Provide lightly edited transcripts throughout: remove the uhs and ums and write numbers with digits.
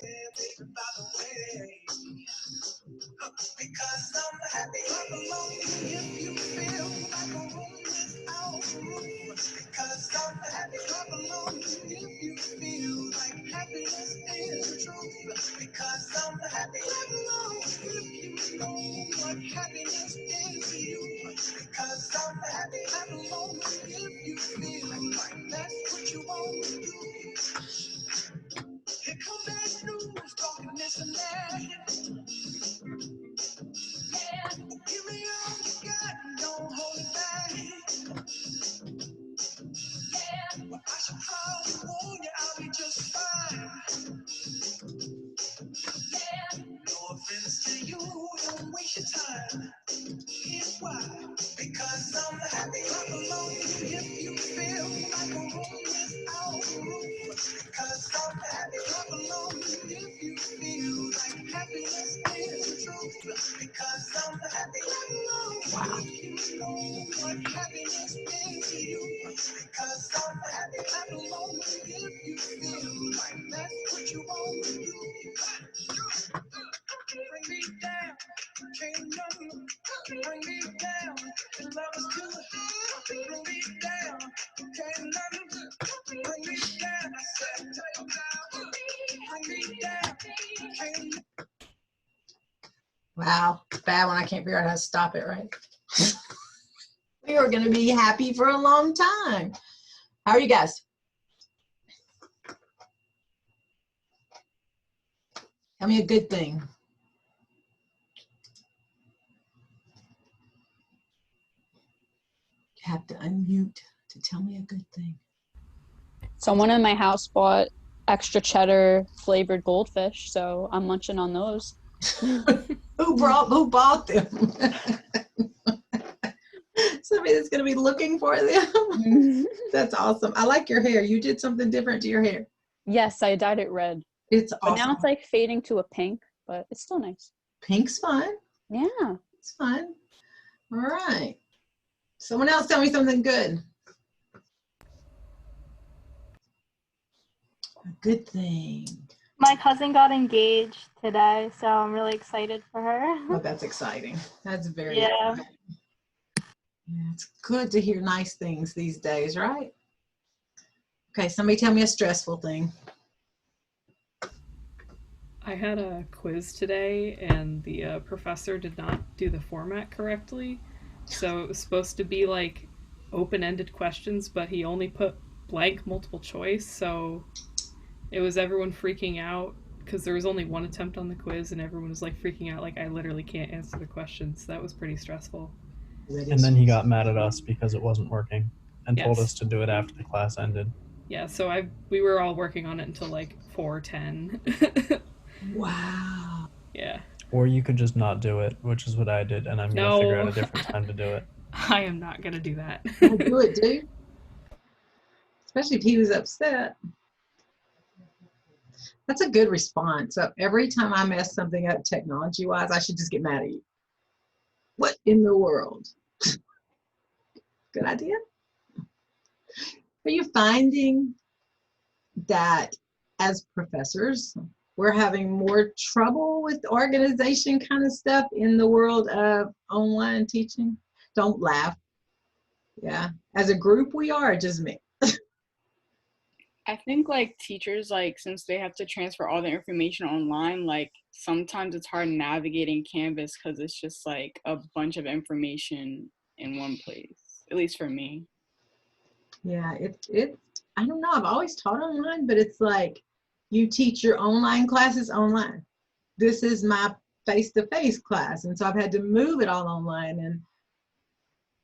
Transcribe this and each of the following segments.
By the way, because I'm happy. Clap along if you feel like a room without a roof. Because I'm happy. Clap along if you feel like happiness is the truth. Because I'm happy. Clap along if you know what happiness is to you. Because I'm happy. Clap along if you feel like that's what you want to do. Here come bad news, talking this and that. Yeah, give me all you got, don't hold it back. Yeah, well, I should probably warn you, I'll be just fine. Yeah, no offense to you, don't waste your time. Here's why. Because I'm happy. Clap along if you feel like a room without a roof. Because I'm happy. Clap along if you feel like happiness is the truth. Because I'm happy. Clap along if you know what happiness is to you. Because I'm happy. Clap along if you feel like that's what you want to do. Bring me down, can't nothing bring me down. And love is too high. Bring me down, can't nothing bring me down. I said, take down, bring me down, can't. Wow, it's bad when I can't figure out how to stop it, right? We are going to be happy for a long time. How are you guys? Tell me a good thing. You have to unmute to tell me a good thing. Someone in my house bought extra cheddar flavored goldfish, so I'm munching on those. Who bought them? Somebody that's going to be looking for them. That's awesome. I like your hair. You did something different to your hair. Yes, I dyed it red. It's but awesome. Now it's like fading to a pink, but it's still nice. Pink's fun. Yeah. It's fun. All right. Someone else tell me something good. A good thing. My cousin got engaged today, so I'm really excited for her. Oh, that's exciting. That's very yeah. exciting. Yeah, it's good to hear nice things these days, right? Okay, somebody tell me a stressful thing. I had a quiz today, and the professor did not do the format correctly. So it was supposed to be like open-ended questions, but he only put blank multiple choice. So it was everyone freaking out because there was only one attempt on the quiz, and everyone was like freaking out, like I literally can't answer the questions. That was pretty stressful. And then he got mad at us because it wasn't working and told us to do it after the class ended. Yeah, so we were all working on it until like 4:10. Wow. Yeah. Or you could just not do it, which is what I did, and I'm going to figure out a different time to do it. I am not going to do that. Don't do it, dude. Especially if he was upset. That's a good response. So every time I mess something up technology-wise, I should just get mad at you. What in the world? Good idea. Are you finding that as professors, we're having more trouble with organization kind of stuff in the world of online teaching? Don't laugh. Yeah. As a group, we are, just me. I think like teachers, like since they have to transfer all the information online, like sometimes it's hard navigating Canvas because it's just like a bunch of information in one place, at least for me. Yeah, I don't know, I've always taught online, but it's like you teach your online classes online. This is my face-to-face class, and so I've had to move it all online, and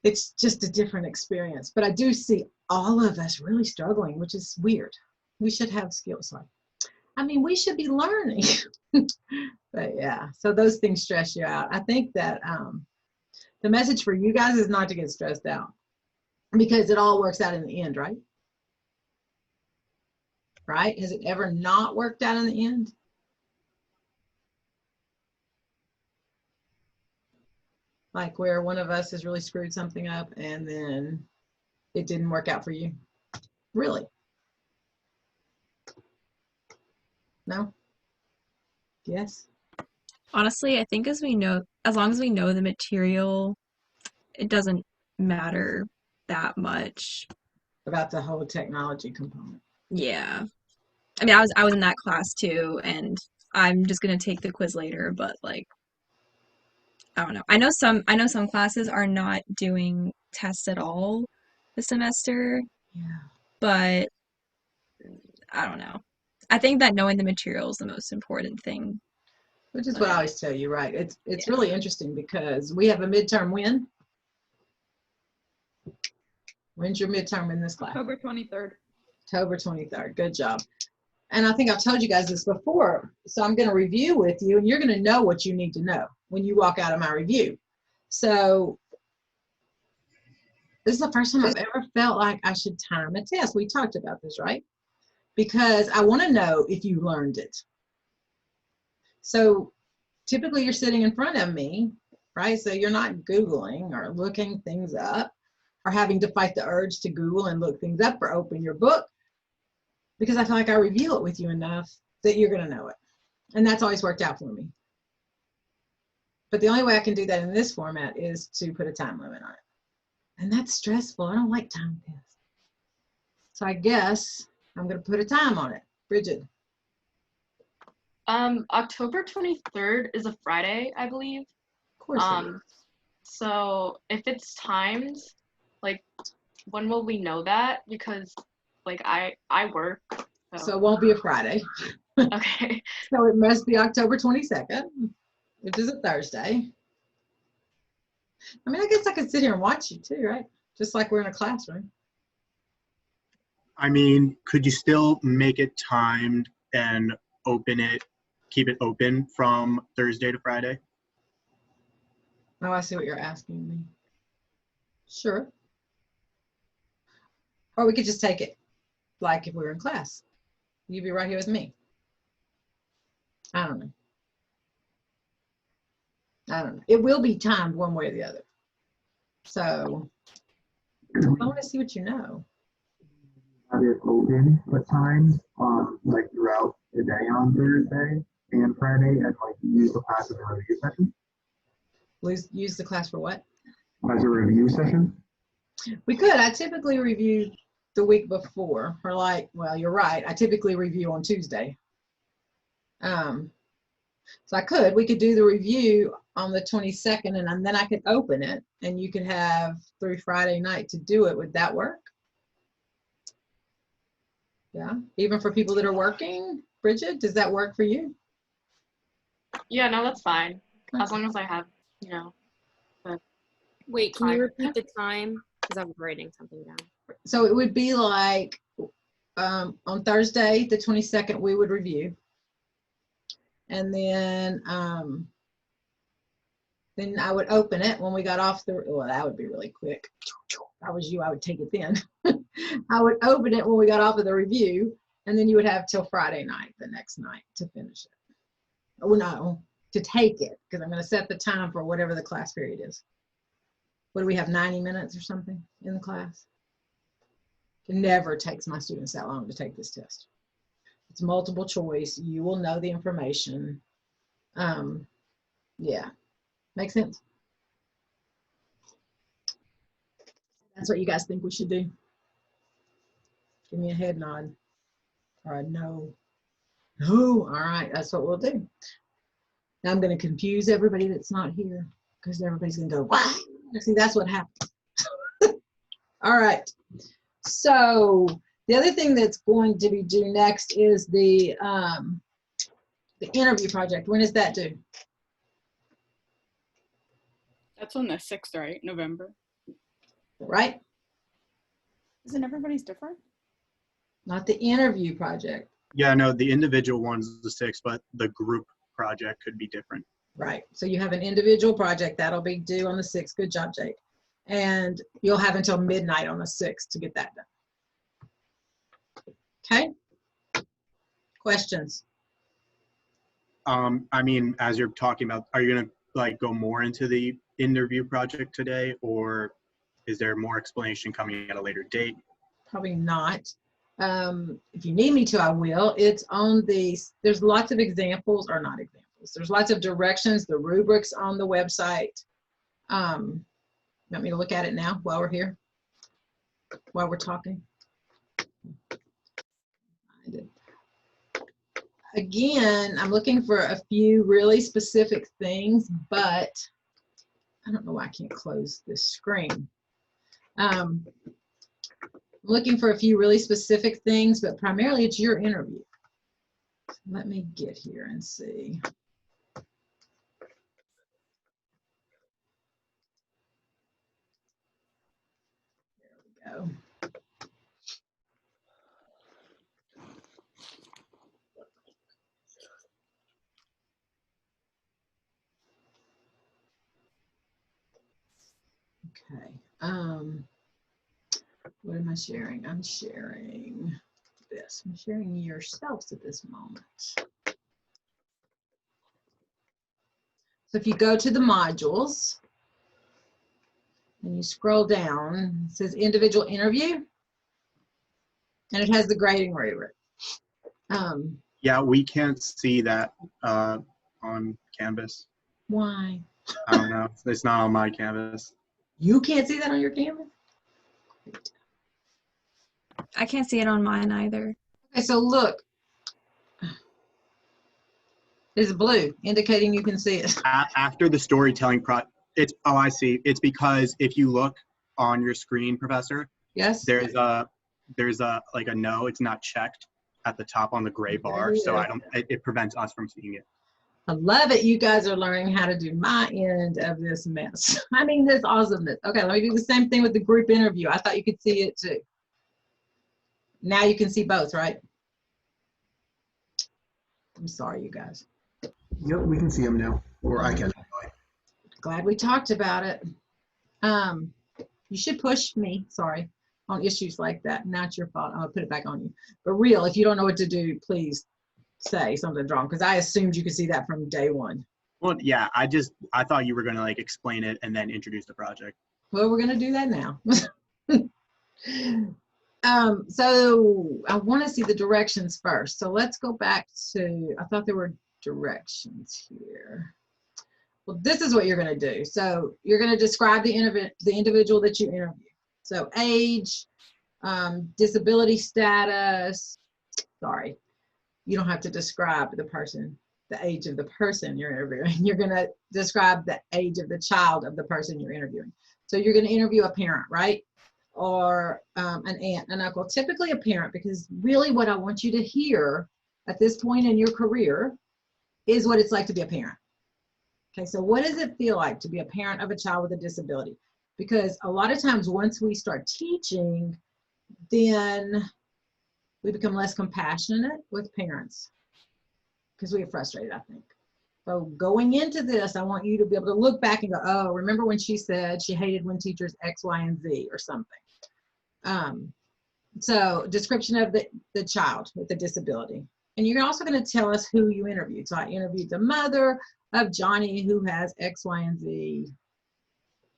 it's just a different experience. But I do see all of us really struggling, which is weird. We should have skills like, I mean, we should be learning. But yeah, so those things stress you out. I think that the message for you guys is not to get stressed out, because it all works out in the end, right? Right? Has it ever not worked out in the end? Like where one of us has really screwed something up and then it didn't work out for you? Really? No? Yes. Honestly, I think as long as we know the material, it doesn't matter that much. About the whole technology component. Yeah. I mean, I was in that class too, and I'm just gonna take the quiz later, but like, I don't know. I know some classes are not doing tests at all this semester, Yeah. but I don't know. I think that knowing the material is the most important thing. Which is what I always tell you, right? It's really interesting because we have a midterm when? When's your midterm in this class? October 23rd. October 23rd. Good job. And I think I've told you guys this before, so I'm going to review with you, and you're going to know what you need to know when you walk out of my review. So this is the first time I've ever felt like I should time a test. We talked about this, right? Because I want to know if you learned it. So typically you're sitting in front of me, right? So you're not Googling or looking things up or having to fight the urge to Google and look things up or open your book, because I feel like I review it with you enough that you're going to know it. And that's always worked out for me. But the only way I can do that in this format is to put a time limit on it. And that's stressful. I don't like time tests. So I guess I'm going to put a time on it. Bridget. October 23rd is a Friday, I believe. Of course it is. So if it's timed, like, when will we know that? Because, like, I work. So it won't be a Friday. Okay. So it must be October 22nd, which is a Thursday. I mean, I guess I could sit here and watch you too, right? Just like we're in a classroom. I mean, could you still make it timed and keep it open from Thursday to Friday? Oh, I see what you're asking me. Sure. Or we could just take it like if we were in class. You'd be right here with me. I don't know. It will be timed one way or the other. So I want to see what you know. Have it open at times like throughout the day on Thursday and Friday, and like use the class as a review session? Use the class for what? As a review session? We could. I typically review the week before, or like, well, you're right. I typically review on Tuesday. So we could do the review on the 22nd, and then I could open it, and you could have through Friday night to do it. Would that work? Yeah, even for people that are working. Bridget, does that work for you? Yeah, no, that's fine. As long as I have, you know. Wait, can you repeat the time? Because I'm writing something down. So it would be like on Thursday, the 22nd, we would review. And then I would open it when we got off well, that would be really quick. If I was you, I would take it then. I would open it when we got off of the review, and then you would have till Friday night, the next night, to finish it. Oh, no, to take it, because I'm going to set the time for whatever the class period is. What do we have, 90 minutes or something in the class? It never takes my students that long to take this test. It's multiple choice. You will know the information. Yeah, makes sense. That's what you guys think we should do. Give me a head nod or a no. No, all right, that's what we'll do. Now I'm going to confuse everybody that's not here because everybody's going to go, what? See, that's what happens. All right. So the other thing that's going to be due next is the interview project. When is that due? That's on the 6th, right? November. Right? Isn't everybody's different? Not the interview project. Yeah, no, the individual one's the 6th, but the group project could be different. Right. So you have an individual project that'll be due on the 6th. Good job, Jake. And you'll have until midnight on the 6th to get that done. Okay. Questions? I mean, as you're talking about, are you gonna like go more into the interview project today, or is there more explanation coming at a later date? Probably not. If you need me to, I will. It's on there's lots of examples, or not examples. examples. There's lots of directions, the rubrics on the website. Want me to look at it now while we're here? While we're talking? I did. Again, I'm looking for a few really specific things, but I don't know why I can't close this screen. I'm looking for a few really specific things, but primarily it's your interview. Let me get here and see. There we go. Okay. What am I sharing? I'm sharing this. I'm sharing yourselves at this moment. So if you go to the modules and you scroll down, it says individual interview, and it has the grading rubric. Yeah, we can't see that on Canvas. Why? I don't know. It's not on my Canvas. You can't see that on your Canvas? I can't see it on mine either. Okay, so look. It's blue, indicating you can see it. After the storytelling it's, oh, I see. It's because if you look on your screen, Professor, yes, there's a like a no, it's not checked at the top on the gray bar, so it prevents us from seeing it. I love it. You guys are learning how to do my end of this mess. I mean, this awesomeness. Okay, let me do the same thing with the group interview. I thought you could see it too. Now you can see both, right? I'm sorry, you guys. Yep, we can see them now, or I can. Glad we talked about it. You should push me, sorry, on issues like that. Not your fault. I'm gonna put it back on you. But real, if you don't know what to do, please say something's wrong, because I assumed you could see that from day one. Well, yeah, I thought you were gonna like explain it and then introduce the project. Well, we're gonna do that now. So I want to see the directions first. So let's go back to, I thought there were directions here. Well, this is what you're going to do. So you're going to describe the individual that you interview. So age, disability status. Sorry, you don't have to describe the person, the age of the person you're interviewing. You're going to describe the age of the child of the person you're interviewing. So you're going to interview a parent, right? Or an aunt, an uncle, typically a parent, because really what I want you to hear at this point in your career is what it's like to be a parent. Okay, so what does it feel like to be a parent of a child with a disability? Because a lot of times once we start teaching, then we become less compassionate with parents because we get frustrated, I think. So going into this, I want you to be able to look back and go, oh, remember when she said she hated when teachers X, Y, and Z or something. So description of the child with the disability. And you're also going to tell us who you interviewed. So I interviewed the mother of Johnny who has X, Y, and Z.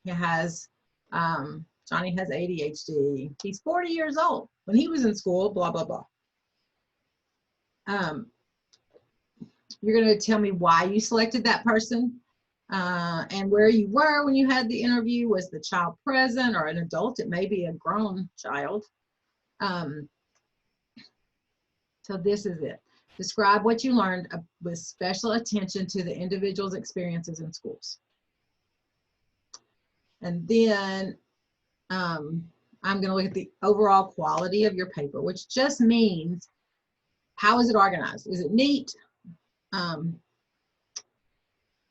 He has, Johnny has ADHD. He's 40 years old. When he was in school, blah, blah, blah. You're going to tell me why you selected that person and where you were when you had the interview. Was the child present or an adult? It may be a grown child. So this is it. Describe what you learned with special attention to the individual's experiences in schools. And then I'm going to look at the overall quality of your paper, which just means how is it organized? Is it neat?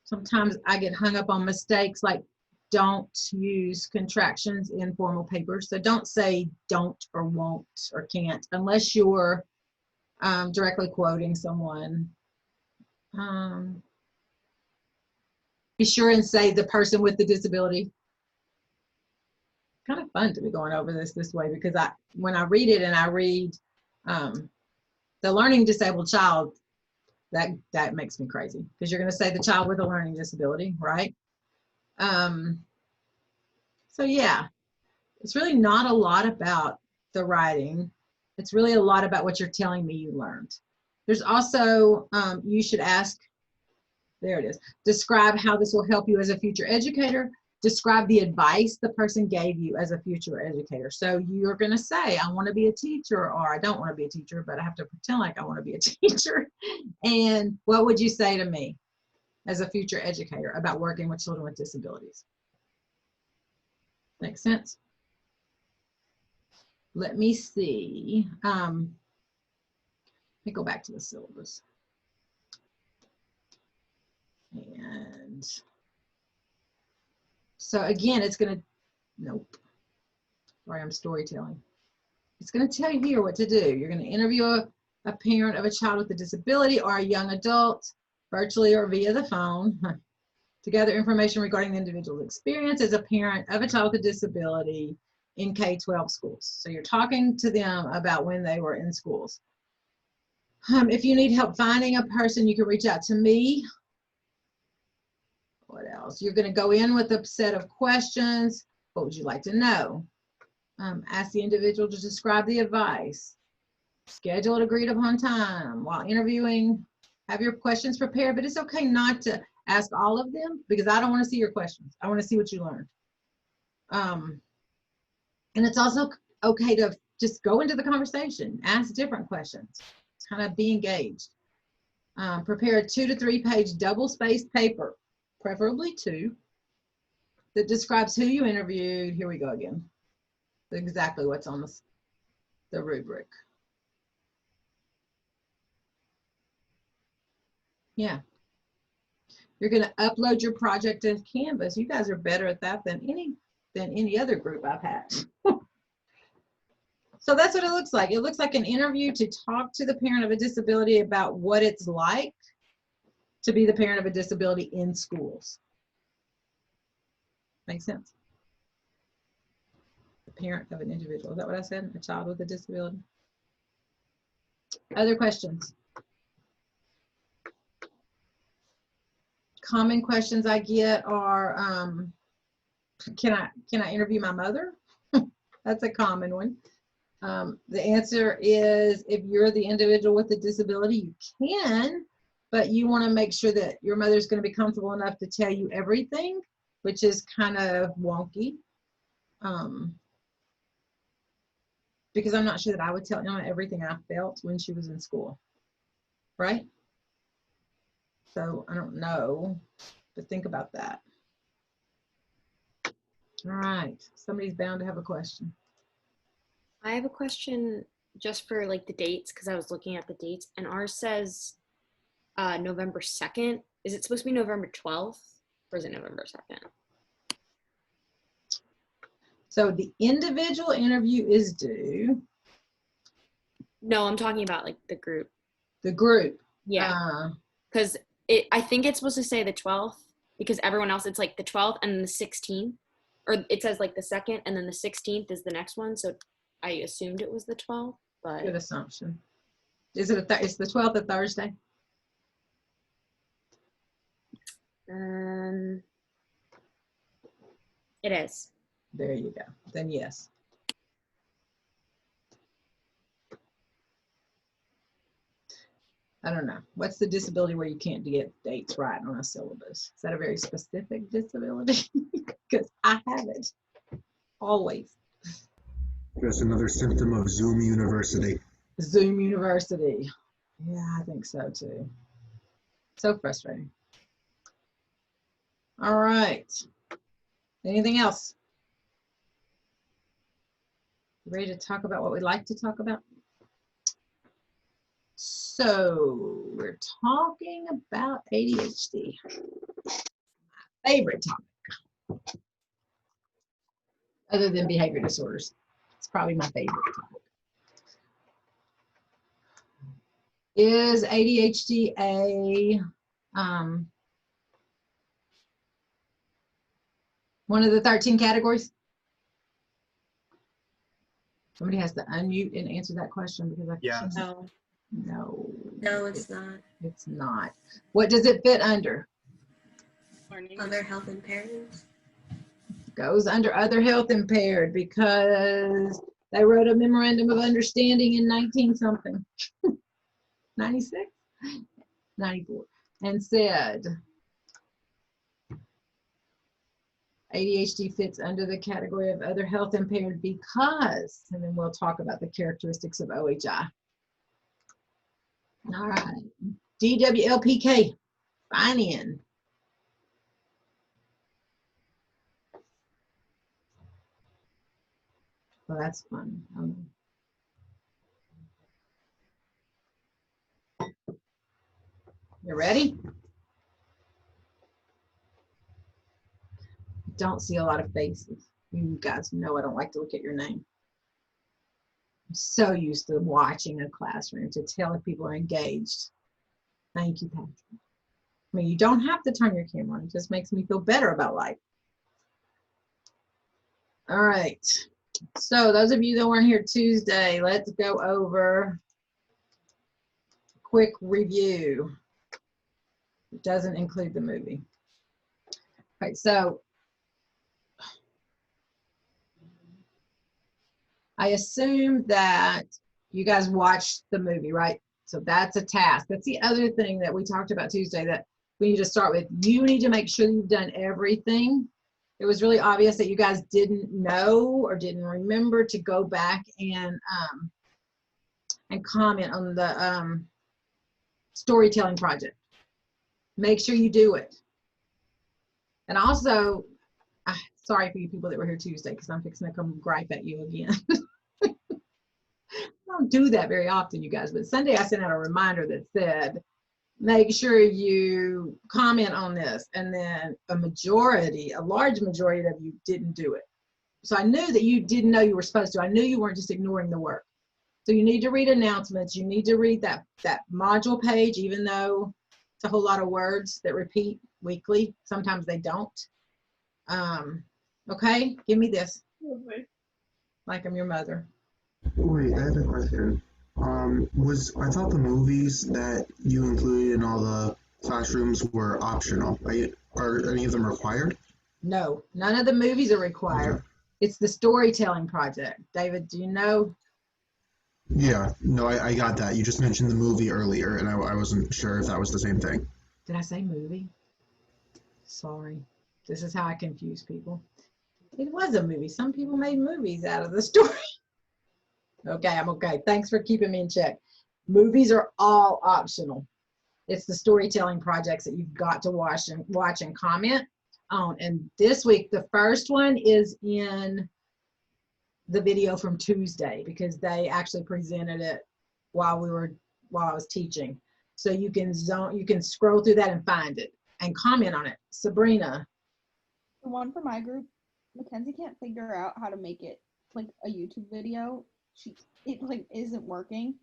Sometimes I get hung up on mistakes like don't use contractions in formal papers. So don't say don't or won't or can't unless you're directly quoting someone. Be sure and say the person with the disability. Kind of fun to be going over this way because when I read it and I read the learning disabled child, that makes me crazy because you're going to say the child with a learning disability, right? So yeah, it's really not a lot about the writing. It's really a lot about what you're telling me you learned. There's also, you should ask There it is. Describe how this will help you as a future educator. Describe the advice the person gave you as a future educator. So you're going to say, I want to be a teacher, or I don't want to be a teacher, but I have to pretend like I want to be a teacher. And what would you say to me as a future educator about working with children with disabilities? Make sense? Let me see. Let me go back to the syllabus. And so again, it's going to, nope. Sorry, I'm storytelling. It's going to tell you here what to do. You're going to interview a parent of a child with a disability or a young adult, virtually or via the phone, to gather information regarding the individual's experience as a parent of a child with a disability in K-12 schools. So you're talking to them about when they were in schools. If you need help finding a person, you can reach out to me. What else? You're going to go in with a set of questions. What would you like to know? Ask the individual to describe the advice. Schedule an agreed upon time. While interviewing, have your questions prepared, but it's okay not to ask all of them because I don't want to see your questions. I want to see what you learned. And it's also okay to just go into the conversation, ask different questions, kind of be engaged. Prepare a 2 to 3 page double-spaced paper, preferably 2, that describes who you interviewed. Here we go again. Exactly what's on the rubric. Yeah. You're going to upload your project to Canvas. You guys are better at that than any other group I've had. So that's what it looks like. It looks like an interview to talk to the parent of a disability about what it's like to be the parent of a disability in schools. Makes sense? The parent of an individual. Is that what I said? A child with a disability. Other questions? Common questions I get are, can I interview my mother? That's a common one. The answer is, if you're the individual with the disability, you can, but you want to make sure that your mother's going to be comfortable enough to tell you everything, which is kind of wonky. Because I'm not sure that I would tell Emma everything I felt when she was in school, right? So I don't know, but think about that. All right, somebody's bound to have a question. I have a question just for like the dates, because I was looking at the dates and ours says November 2nd. Is it supposed to be November 12th or is it November 2nd? So the individual interview is due. No, I'm talking about like the group. The group. Yeah. Because I think it's supposed to say the 12th because everyone else, it's like the 12th and then the 16th. Or it says like the 2nd and then the 16th is the next one. So I assumed it was the 12th, but. Good assumption. Is it it's the 12th of Thursday? It is. There you go. Then yes. I don't know. What's the disability where you can't get dates right on a syllabus? Is that a very specific disability? Because I have it. Always. Just another symptom of Zoom University. Zoom University. Yeah, I think so too. So frustrating. All right. Anything else? Ready to talk about what we'd like to talk about? So we're talking about ADHD. My favorite topic. Other than behavior disorders. It's probably my favorite topic. Is ADHD one of the 13 categories? Somebody has to unmute and answer that question because I can't. No. No. No, it's not. It's not. What does it fit under? Other health impairments. Goes under other health impaired because they wrote a memorandum of understanding in 19-something, 96, 94, and said ADHD fits under the category of other health impaired because, and then we'll talk about the characteristics of OHI. All right, DWLPK, fine in. Well, that's fun. You ready? Don't see a lot of faces. You guys know I don't like to look at your name. I'm so used to watching a classroom to tell if people are engaged. Thank you, Patrick. I mean, you don't have to turn your camera on. It just makes me feel better about life. All right. So those of you that weren't here Tuesday, let's go over a quick review. It doesn't include the movie. All right, so I assume that you guys watched the movie, right? So that's a task. That's the other thing that we talked about Tuesday that we need to start with. You need to make sure you've done everything. It was really obvious that you guys didn't know or didn't remember to go back and comment on the storytelling project. Make sure you do it. And also, sorry for you people that were here Tuesday because I'm fixing to come gripe at you again. I don't do that very often, you guys, but Sunday I sent out a reminder that said, make sure you comment on this. And then a large majority of you didn't do it. So I knew that you didn't know you were supposed to. I knew you weren't just ignoring the work. So you need to read announcements. You need to read that module page, even though it's a whole lot of words that repeat weekly. Sometimes they don't. Okay, give me this. Okay. Like I'm your mother. Wait, I have a question. I thought the movies that you included in all the classrooms were optional. Are any of them required? No, none of the movies are required. Okay. It's the storytelling project. David, do you know? Yeah, no, I got that. You just mentioned the movie earlier, and I wasn't sure if that was the same thing. Did I say movie? Sorry. This is how I confuse people. It was a movie. Some people made movies out of the story. Okay, I'm okay. Thanks for keeping me in check. Movies are all optional. It's the storytelling projects that you've got to watch and comment on. And this week, the first one is in the video from Tuesday because they actually presented it while I was teaching. So you can scroll through that and find it and comment on it. Sabrina. The one for my group, Mackenzie can't figure out how to make it like a YouTube video. It like isn't working.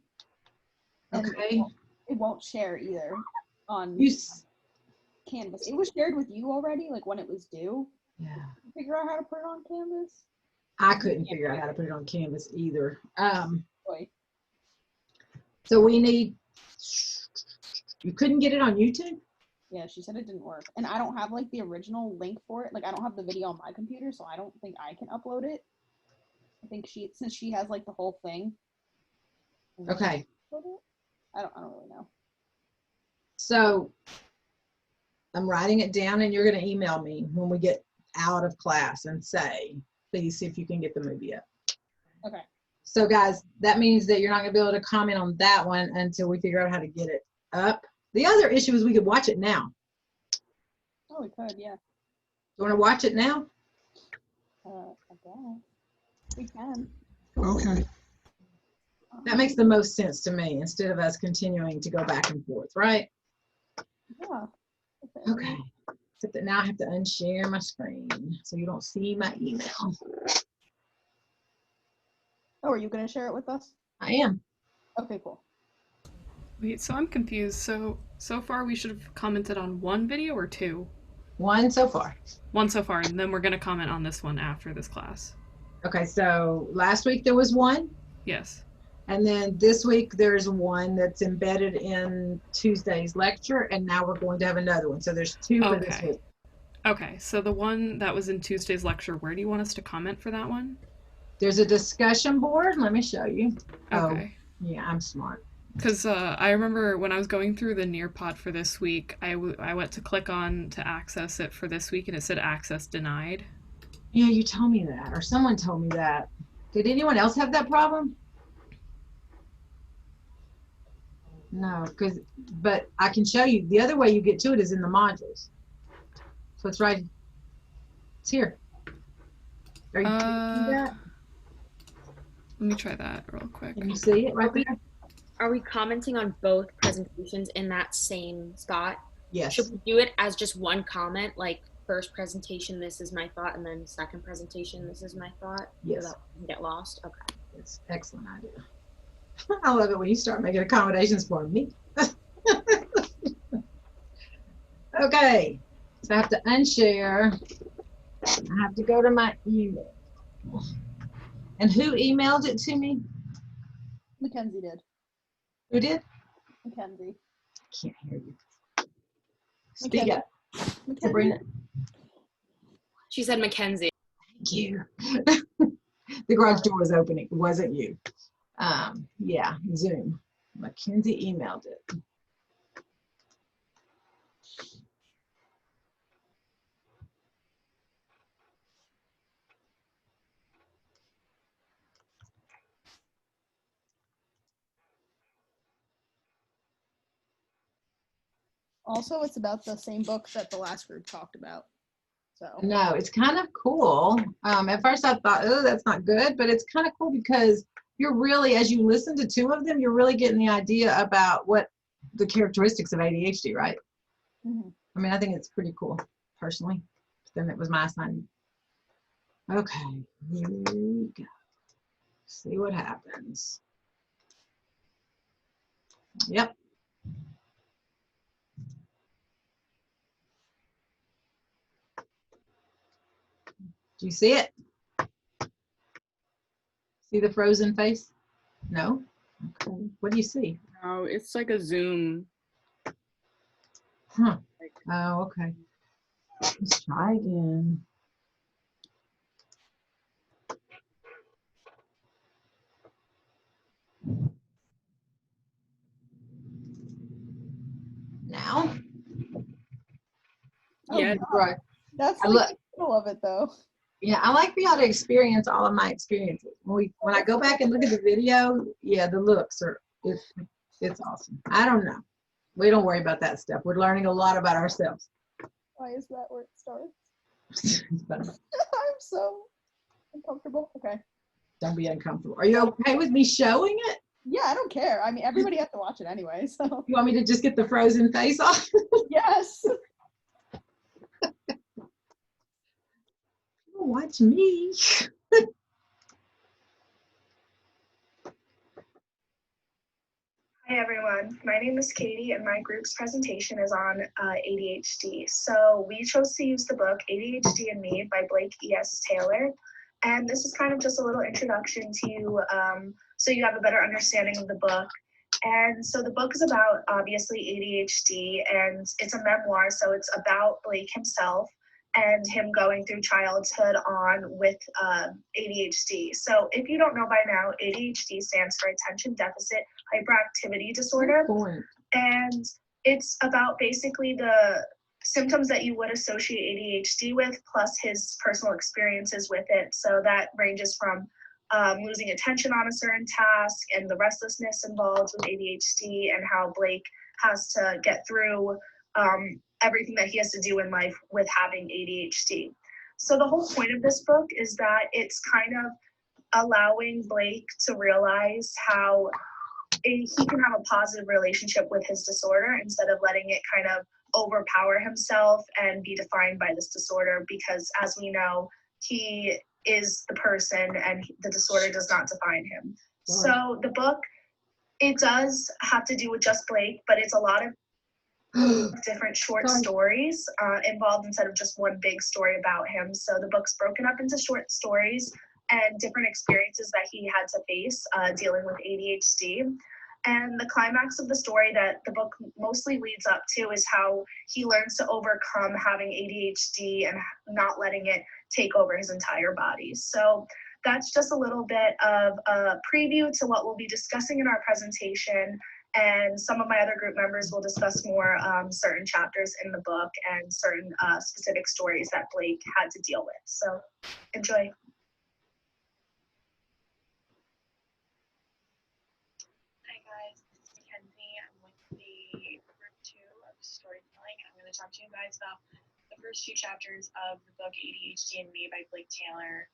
And okay. It won't share either on Canvas. It was shared with you already, like when it was due. Yeah. Figure out how to put it on Canvas. I couldn't figure out how to put it on Canvas either. So we need. You couldn't get it on YouTube? Yeah, she said it didn't work. And I don't have like the original link for it. Like I don't have the video on my computer, so I don't think I can upload it. I think since she has like the whole thing. Okay. I don't really know. So I'm writing it down and you're going to email me when we get out of class and say, please see if you can get the movie up. Okay. So guys, that means that you're not going to be able to comment on that one until we figure out how to get it up. The other issue is we could watch it now. Oh, we could, yeah. You want to watch it now? I guess. We can. Okay. That makes the most sense to me instead of us continuing to go back and forth, right? Yeah. Okay. Except that now I have to unshare my screen so you don't see my email. Oh, are you going to share it with us? I am. Okay, cool. Wait, so I'm confused. So far we should have commented on one video or two? One so far. One so far, and then we're going to comment on this one after this class. Okay, so last week there was one. Yes. And then this week there's one that's embedded in Tuesday's lecture, and now we're going to have another one. So there's two for this week. Okay, so the one that was in Tuesday's lecture, where do you want us to comment for that one? There's a discussion board. Let me show you. Okay. Oh, yeah, I'm smart. Because I remember when I was going through the Nearpod for this week, I went to click on to access it for this week, and it said access denied. Yeah, you told me that, or someone told me that. Did anyone else have that problem? No, but I can show you. The other way you get to it is in the modules. So it's right, it's here. Are you see that? Let me try that real quick. Can you see it right there? Are we commenting on both presentations in that same spot? Yes. Should we do it as just one comment, like first presentation, this is my thought, and then second presentation, this is my thought? Yes. So that we can get lost? Okay. It's an excellent idea. I love it when you start making accommodations for me. Okay, so I have to unshare. I have to go to my email. And who emailed it to me? Mackenzie did. Who did? Mackenzie. I can't hear you. Speak up. Sabrina. She said Mackenzie. Thank you. The garage door was opening. It wasn't you. Yeah, Zoom. Mackenzie emailed it. Also, it's about the same books that the last group talked about. So No, it's kind of cool. At first I thought, oh, that's not good, but it's kind of cool because you're really, as you listen to two of them, you're really getting the idea about what the characteristics of ADHD, right? Mm-hmm. I mean, I think it's pretty cool, personally. Then it was my assignment. Okay, here we go. See what happens. Yep. Do you see it? See the frozen face? No? Okay. What do you see? No, it's like a Zoom. Huh. Oh, okay. Let's try again. Now? Yeah. Oh, Right. that's I like look. the middle of it though. Yeah, I like to be able to experience all of my experiences. When I go back and look at the video, yeah, the looks are, it's awesome. I don't know. We don't worry about that stuff. We're learning a lot about ourselves. Why is that where it starts? But I'm so uncomfortable. Okay. don't be uncomfortable. Are you okay with me showing it? Yeah, I don't care. I mean, everybody has to watch it anyway, so. You want me to just get the frozen face off? Yes. Watch me. Hi everyone, my name is Katie and my group's presentation is on ADHD. So we chose to use the book ADHD and Me by Blake E.S. Taylor. And this is kind of just a little introduction to you so you have a better understanding of the book. And so the book is about obviously ADHD and it's a memoir, so it's about Blake himself and him going through childhood on with ADHD. So if you don't know by now, ADHD stands for Attention Deficit Hyperactivity Disorder. And it's about basically the symptoms that you would associate ADHD with, plus his personal experiences with it. So that ranges from losing attention on a certain task and the restlessness involved with ADHD and how Blake has to get through everything that he has to do in life with having ADHD. So the whole point of this book is that it's kind of allowing Blake to realize how he can have a positive relationship with his disorder instead of letting it kind of overpower himself and be defined by this disorder, because as we know, he is the person and the disorder does not define him. So the book, it does have to do with just Blake, but it's a lot of different short stories involved instead of just one big story about him. So the book's broken up into short stories and different experiences that he had to face dealing with ADHD. And the climax of the story that the book mostly leads up to is how he learns to overcome having ADHD and not letting it take over his entire body. So that's just a little bit of a preview to what we'll be discussing in our presentation. And some of my other group members will discuss more certain chapters in the book and certain specific stories that Blake had to deal with. So enjoy. Hi guys, this is Mackenzie. I'm with the group 2 of storytelling. I'm going to talk to you guys about the first 2 chapters of the book ADHD and Me by Blake Taylor.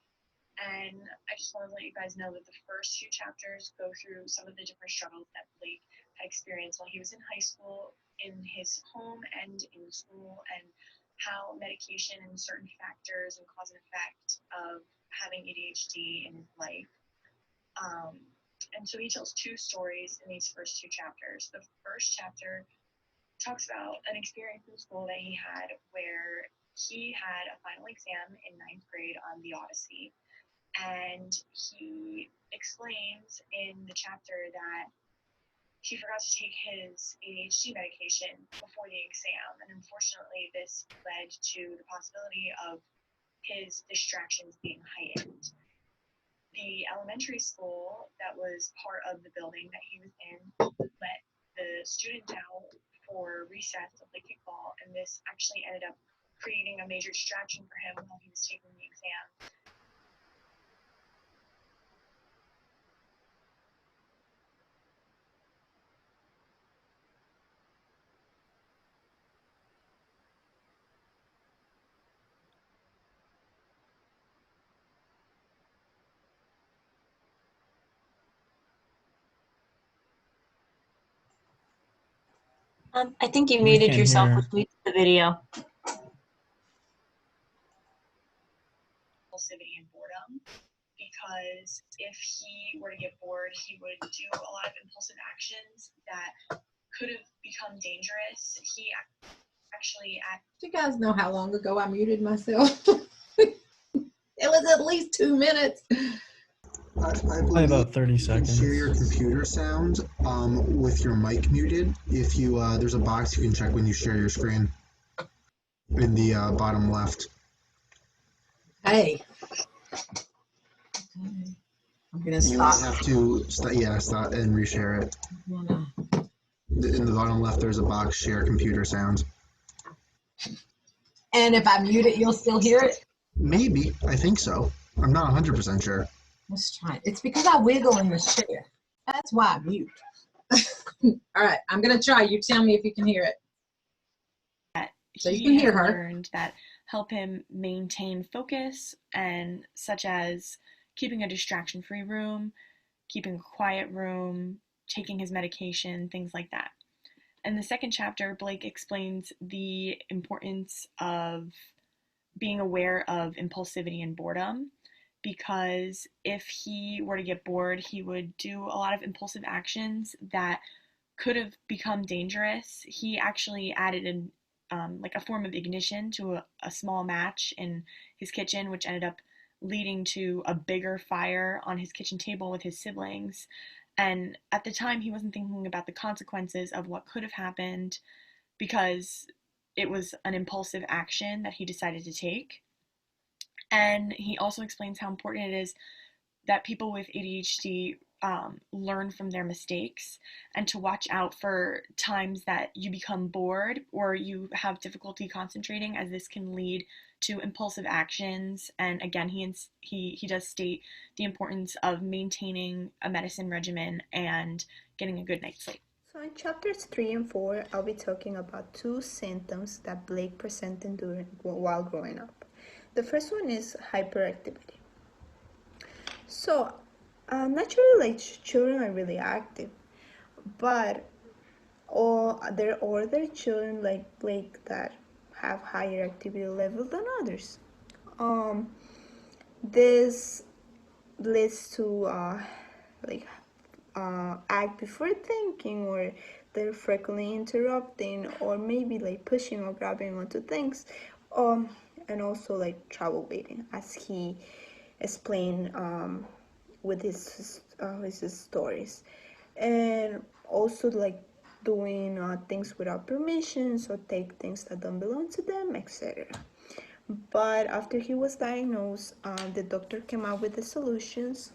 And I just want to let you guys know that the first 2 chapters go through some of the different struggles that Blake had experienced while he was in high school, in his home, and in school, and how medication and certain factors and cause and effect of having ADHD in his life. And so he tells 2 stories in these first 2 chapters. The first chapter talks about an experience in school that he had where he had a final exam in 9th grade on the Odyssey. And he explains in the chapter that he forgot to take his ADHD medication before the exam. And unfortunately, this led to the possibility of his distractions being heightened. The elementary school that was part of the building that he was in let the students out for recess to play kickball, and this actually ended up creating a major distraction for him while he was taking the exam. I think you We muted can't yourself hear. with the video. Impulsivity and boredom, because if he were to get bored, he would do a lot of impulsive actions that could have become dangerous. He actually Do you guys know how long ago I muted myself? It was at least 2 minutes. I Probably believe about 30 you can seconds. share your computer sound with your mic muted. If you there's a box you can check when you share your screen in the bottom left. Hey. I'm gonna You might stop. have to stop and reshare it. In the bottom left, there's a box, share computer sound. And if I mute it, you'll still hear it? Maybe. I think so. I'm not 100% sure. Let's try it. It's because I wiggle in the chair. That's why I mute. All right, I'm gonna try. You tell me if you can hear it. So you can hear her. Learned that help him maintain focus, and such as keeping a distraction-free room, keeping a quiet room, taking his medication, things like that. In the second chapter, Blake explains the importance of being aware of impulsivity and boredom, because if he were to get bored, he would do a lot of impulsive actions that could have become dangerous. He actually added in like a form of ignition to a small match in his kitchen, which ended up leading to a bigger fire on his kitchen table with his siblings. And at the time, he wasn't thinking about the consequences of what could have happened, because it was an impulsive action that he decided to take. And he also explains how important it is that people with ADHD learn from their mistakes, and to watch out for times that you become bored or you have difficulty concentrating, as this can lead to impulsive actions. And again, he does state the importance of maintaining a medicine regimen and getting a good night's sleep. So in chapters 3 and 4, I'll be talking about 2 symptoms that Blake presented while growing up. The first one is hyperactivity. So naturally, like, children are really active, but there are other children like Blake that have higher activity level than others. This leads to act before thinking, or they're frequently interrupting, or maybe like pushing or grabbing onto things, and also like trouble waiting, as he explained with his stories, and also like doing things without permission, so take things that don't belong to them, etc. But after he was diagnosed, the doctor came out with the solutions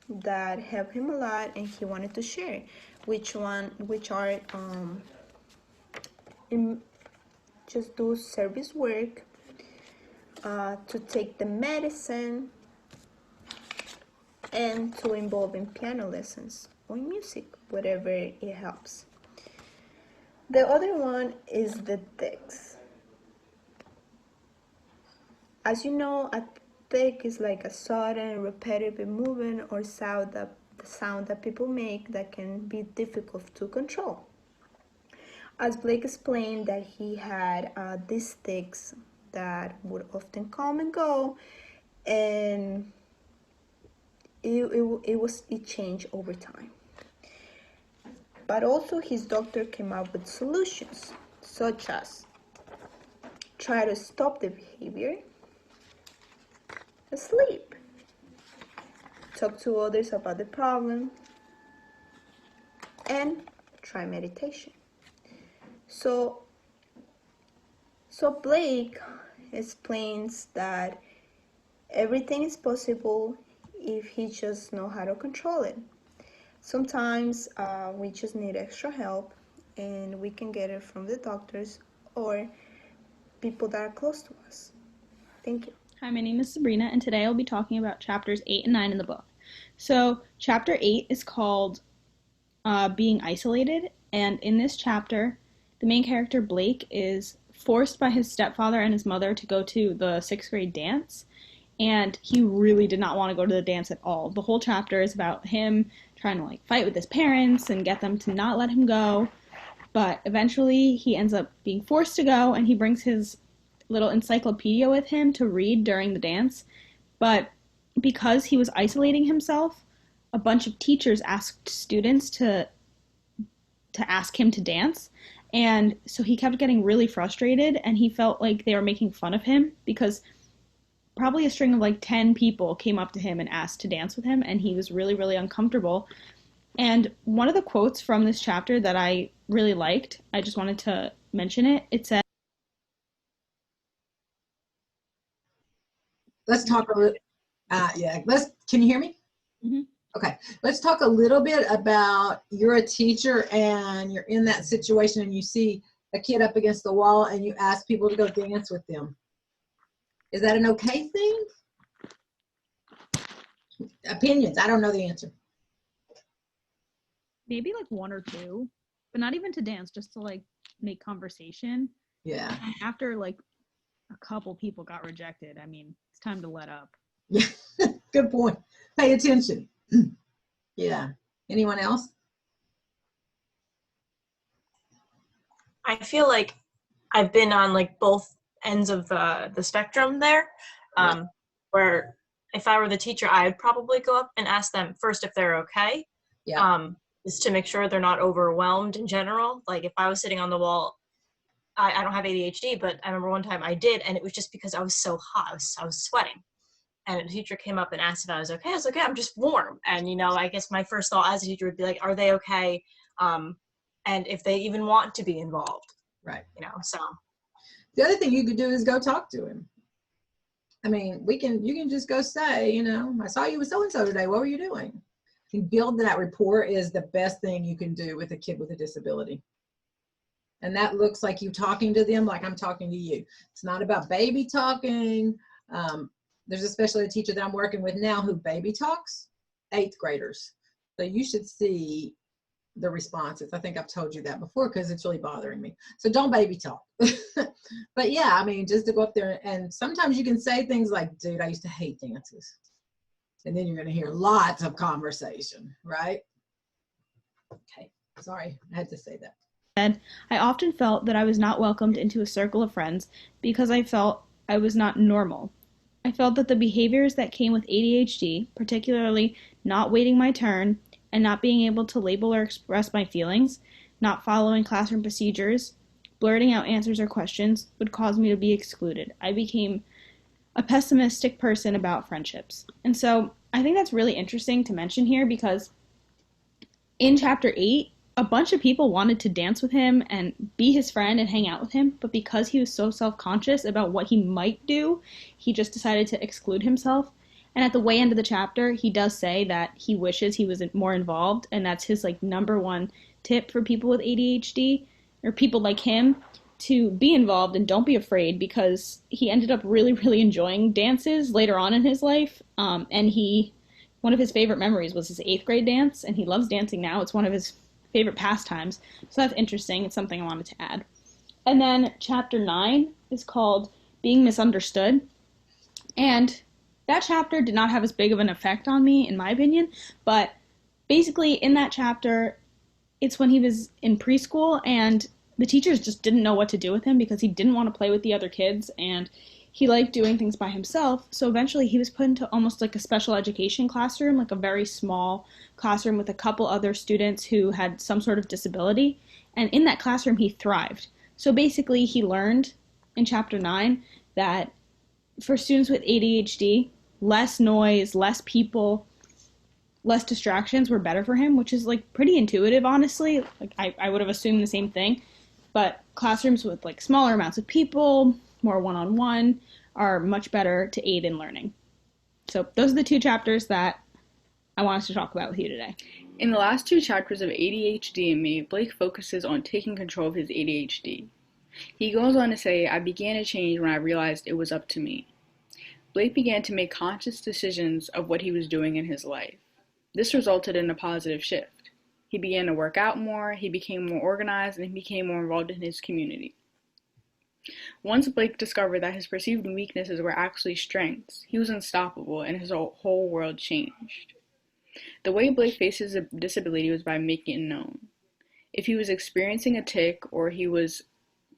that helped him a lot, and he wanted to share, which are just do service work, to take the medicine, and to involve in piano lessons or music, whatever it helps. The other one is the tics. As you know, a tic is like a sudden, repetitive movement or the sound that people make that can be difficult to control. As Blake explained, that he had these tics that would often come and go, and it changed over time. But also his doctor came up with solutions, such as try to stop the behavior, sleep, talk to others about the problem, and try meditation. So Blake explains that everything is possible if he just know how to control it. Sometimes we just need extra help, and we can get it from the doctors or people that are close to us. Thank you. Hi, my name is Sabrina, and today I'll be talking about chapters 8 and 9 in the book. So chapter 8 is called Being Isolated, and in this chapter, the main character, Blake, is forced by his stepfather and his mother to go to the 6th grade dance, and he really did not want to go to the dance at all. The whole chapter is about him trying to fight with his parents and get them to not let him go, but eventually he ends up being forced to go, and he brings his little encyclopedia with him to read during the dance. But because he was isolating himself, a bunch of teachers asked students to ask him to dance, and so he kept getting really frustrated, and he felt like they were making fun of him because probably a string of 10 people came up to him and asked to dance with him, and he was really, really uncomfortable. And one of the quotes from this chapter that I really liked, I just wanted to mention it. It said, let's talk a little, can you hear me? Mm-hmm. Okay, let's talk a little bit about, you're a teacher and you're in that situation and you see a kid up against the wall and you ask people to go dance with them. Is that an okay thing? Opinions, I don't know the answer. maybe one or two, but not even to dance, just to make conversation. Yeah. And after a couple people got rejected, I mean, it's time to let up. Yeah, good point. Pay attention. Yeah. Anyone else? I feel like I've been on both ends of the spectrum there, where if I were the teacher, I'd probably go up and ask them first if they're okay. Yeah. Just to make sure they're not overwhelmed in general. Like if I was sitting on the wall, I don't have ADHD, but I remember one time I did, and it was just because I was so hot. I was sweating. And a teacher came up and asked if I was okay. I was like, okay, I'm just warm. And, I guess my first thought as a teacher would be like, are they okay? And if they even want to be involved. Right. So. The other thing you could do is go talk to him. I mean, you can just go say, I saw you with so-and-so today. What were you doing? And build that rapport is the best thing you can do with a kid with a disability. And that looks like you talking to them like I'm talking to you. It's not about baby talking. There's especially a teacher that I'm working with now who baby talks, 8th graders. So you should see the responses. I think I've told you that before because it's really bothering me. So don't baby talk. But yeah, I mean, just to go up there, and sometimes you can say things like, dude, I used to hate dances. And then you're going to hear lots of conversation, right? Okay, sorry, I had to say that. I often felt that I was not welcomed into a circle of friends because I felt I was not normal. I felt that the behaviors that came with ADHD, particularly not waiting my turn and not being able to label or express my feelings, not following classroom procedures, blurting out answers or questions, would cause me to be excluded. I became a pessimistic person about friendships. And so I think that's really interesting to mention here because in chapter 8, a bunch of people wanted to dance with him and be his friend and hang out with him, but because he was so self-conscious about what he might do, he just decided to exclude himself. And at the way end of the chapter, he does say that he wishes he was more involved, and that's his like number one tip for people with ADHD or people like him, to be involved and don't be afraid, because he ended up really, really enjoying dances later on in his life. And one of his favorite memories was his 8th grade dance, and he loves dancing now. It's one of his favorite pastimes. So that's interesting. It's something I wanted to add. And then chapter 9 is called Being Misunderstood. And that chapter did not have as big of an effect on me, in my opinion, but basically in that chapter, it's when he was in preschool and the teachers just didn't know what to do with him because he didn't want to play with the other kids and he liked doing things by himself. So eventually he was put into almost like a special education classroom, like a very small classroom with a couple other students who had some sort of disability. And in that classroom, he thrived. So basically he learned in chapter 9 that for students with ADHD, less noise, less people, less distractions were better for him, which is like pretty intuitive, honestly. Like I would have assumed the same thing, but classrooms with like smaller amounts of people, more one-on-one, are much better to aid in learning. So those are the 2 chapters that I wanted to talk about with you today. In the last 2 chapters of ADHD and Me, Blake focuses on taking control of his ADHD. He goes on to say, I began to change when I realized it was up to me. Blake began to make conscious decisions of what he was doing in his life. This resulted in a positive shift. He began to work out more, he became more organized, and he became more involved in his community. Once Blake discovered that his perceived weaknesses were actually strengths, he was unstoppable and his whole world changed. The way Blake faced his disability was by making it known. If he was experiencing a tic or he was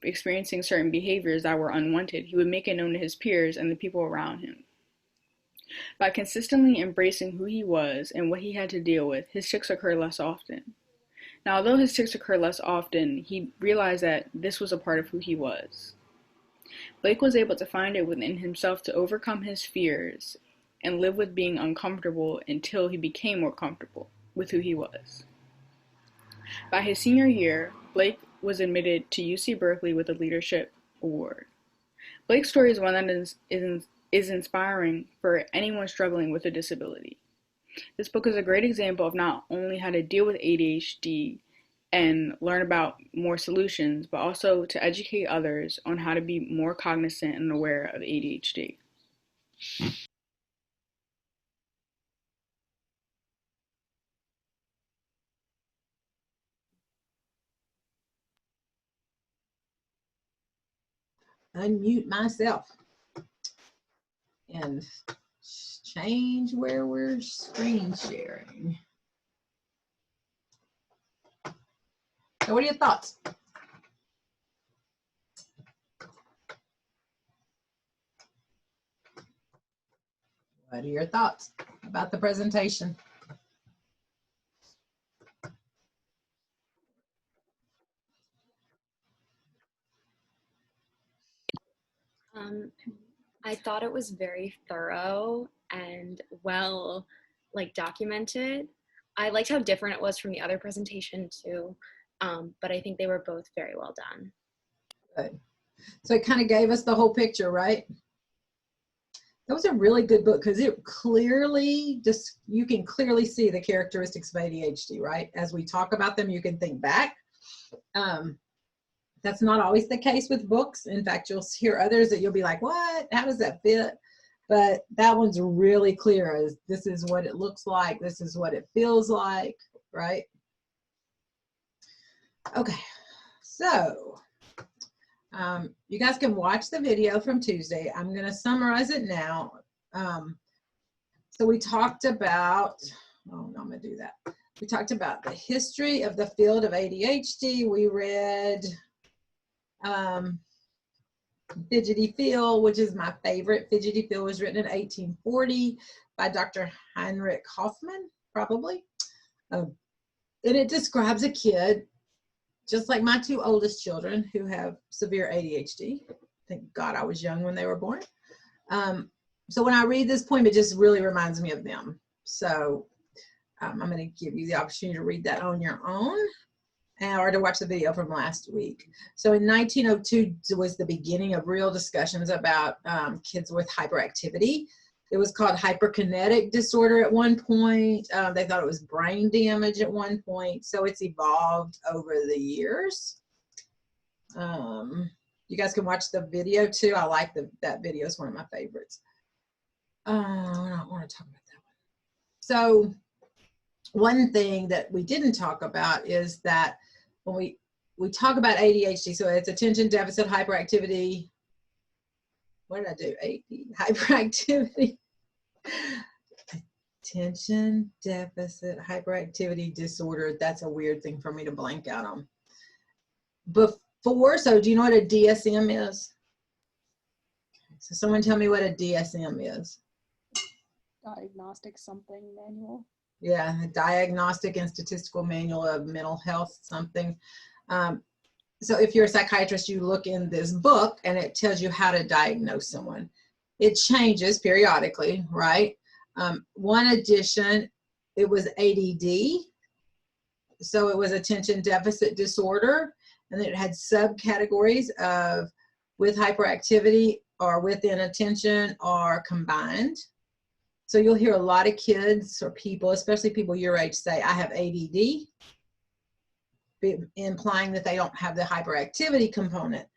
experiencing certain behaviors that were unwanted, he would make it known to his peers and the people around him. By consistently embracing who he was and what he had to deal with, his tics occurred less often. Now, although his tics occurred less often, he realized that this was a part of who he was. Blake was able to find it within himself to overcome his fears and live with being uncomfortable until he became more comfortable with who he was. By his senior year, Blake was admitted to UC Berkeley with a leadership award. Blake's story is one that is inspiring for anyone struggling with a disability. This book is a great example of not only how to deal with ADHD and learn about more solutions, but also to educate others on how to be more cognizant and aware of ADHD. Unmute myself and change where we're screen sharing. So what are your thoughts? What are your thoughts about the presentation? I thought it was very thorough and well documented. I liked how different it was from the other presentation too, but I think they were both very well done. Good. So it kind of gave us the whole picture, right? That was a really good book because it clearly you can clearly see the characteristics of ADHD, right? As we talk about them, you can think back. That's not always the case with books. In fact, you'll hear others that you'll be like, what? How does that fit? But that one's really clear as this is what it looks like. This is what it feels like, right? Okay, so you guys can watch the video from Tuesday. I'm going to summarize it now. So we talked about, oh no, I'm going to do that. We talked about the history of the field of ADHD. We read Fidgety Phil, which is my favorite. Fidgety Phil was written in 1840 by Dr. Heinrich Hoffmann, probably. And it describes a kid, just like my 2 oldest children, who have severe ADHD. Thank God I was young when they were born. So when I read this poem, it just really reminds me of them. So I'm going to give you the opportunity to read that on your own, or to watch the video from last week. So in 1902 was the beginning of real discussions about kids with hyperactivity. It was called hyperkinetic disorder at one point. They thought it was brain damage at one point. So it's evolved over the years. You guys can watch the video too. I like that video. It's one of my favorites. I don't want to talk about that one. So one thing that we didn't talk about is that when we talk about ADHD, so it's attention deficit hyperactivity. What did I do? Hyperactivity. Attention deficit hyperactivity disorder. That's a weird thing for me to blank out on. So do you know what a DSM is? So someone tell me what a DSM is. Diagnostic something manual. Yeah, a Diagnostic and Statistical Manual of Mental Health something. So if you're a psychiatrist, you look in this book and it tells you how to diagnose someone. It changes periodically, right? One edition, it was ADD. So it was attention deficit disorder. And then it had subcategories of with hyperactivity or with inattention or combined. So you'll hear a lot of kids or people, especially people your age, say, I have ADD, implying that they don't have the hyperactivity component.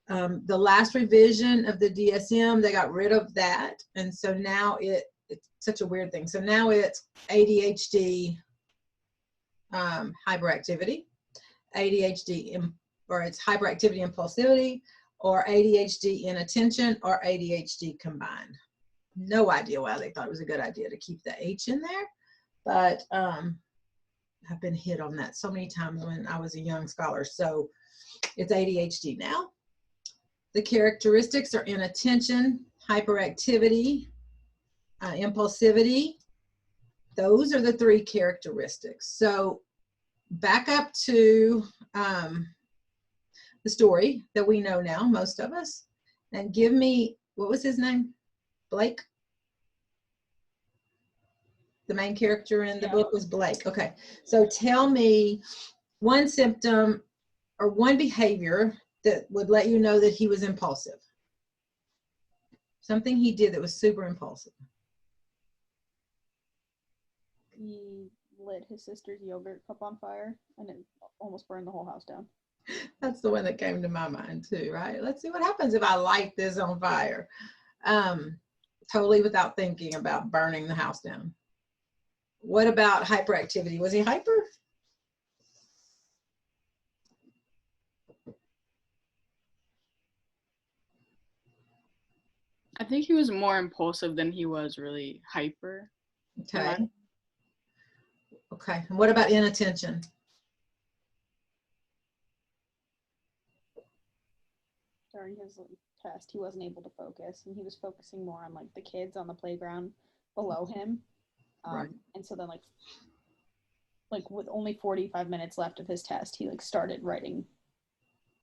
The last revision of the DSM, they got rid of that. And so now it's such a weird thing. So now it's ADHD hyperactivity, ADHD, or it's hyperactivity impulsivity, or ADHD inattention, or ADHD combined. No idea why they thought it was a good idea to keep the H in there, but I've been hit on that so many times when I was a young scholar. So it's ADHD now. The characteristics are inattention, hyperactivity, impulsivity. Those are the three characteristics. So back up to the story that we know now, most of us, and give me, what was his name? Blake? The main character in the book was Blake. Okay, so tell me one symptom or one behavior that would let you know that he was impulsive. Something he did that was super impulsive. He lit his sister's yogurt cup on fire and it almost burned the whole house down. That's the one that came to my mind too, right? Let's see what happens if I light this on fire. Totally without thinking about burning the house down. What about hyperactivity? Was he hyper? I think he was more impulsive than he was really hyper. Okay. Okay. And what about inattention? During his test, he wasn't able to focus, and he was focusing more on like the kids on the playground below him. Right. And so then like with only 45 minutes left of his test, he like started writing,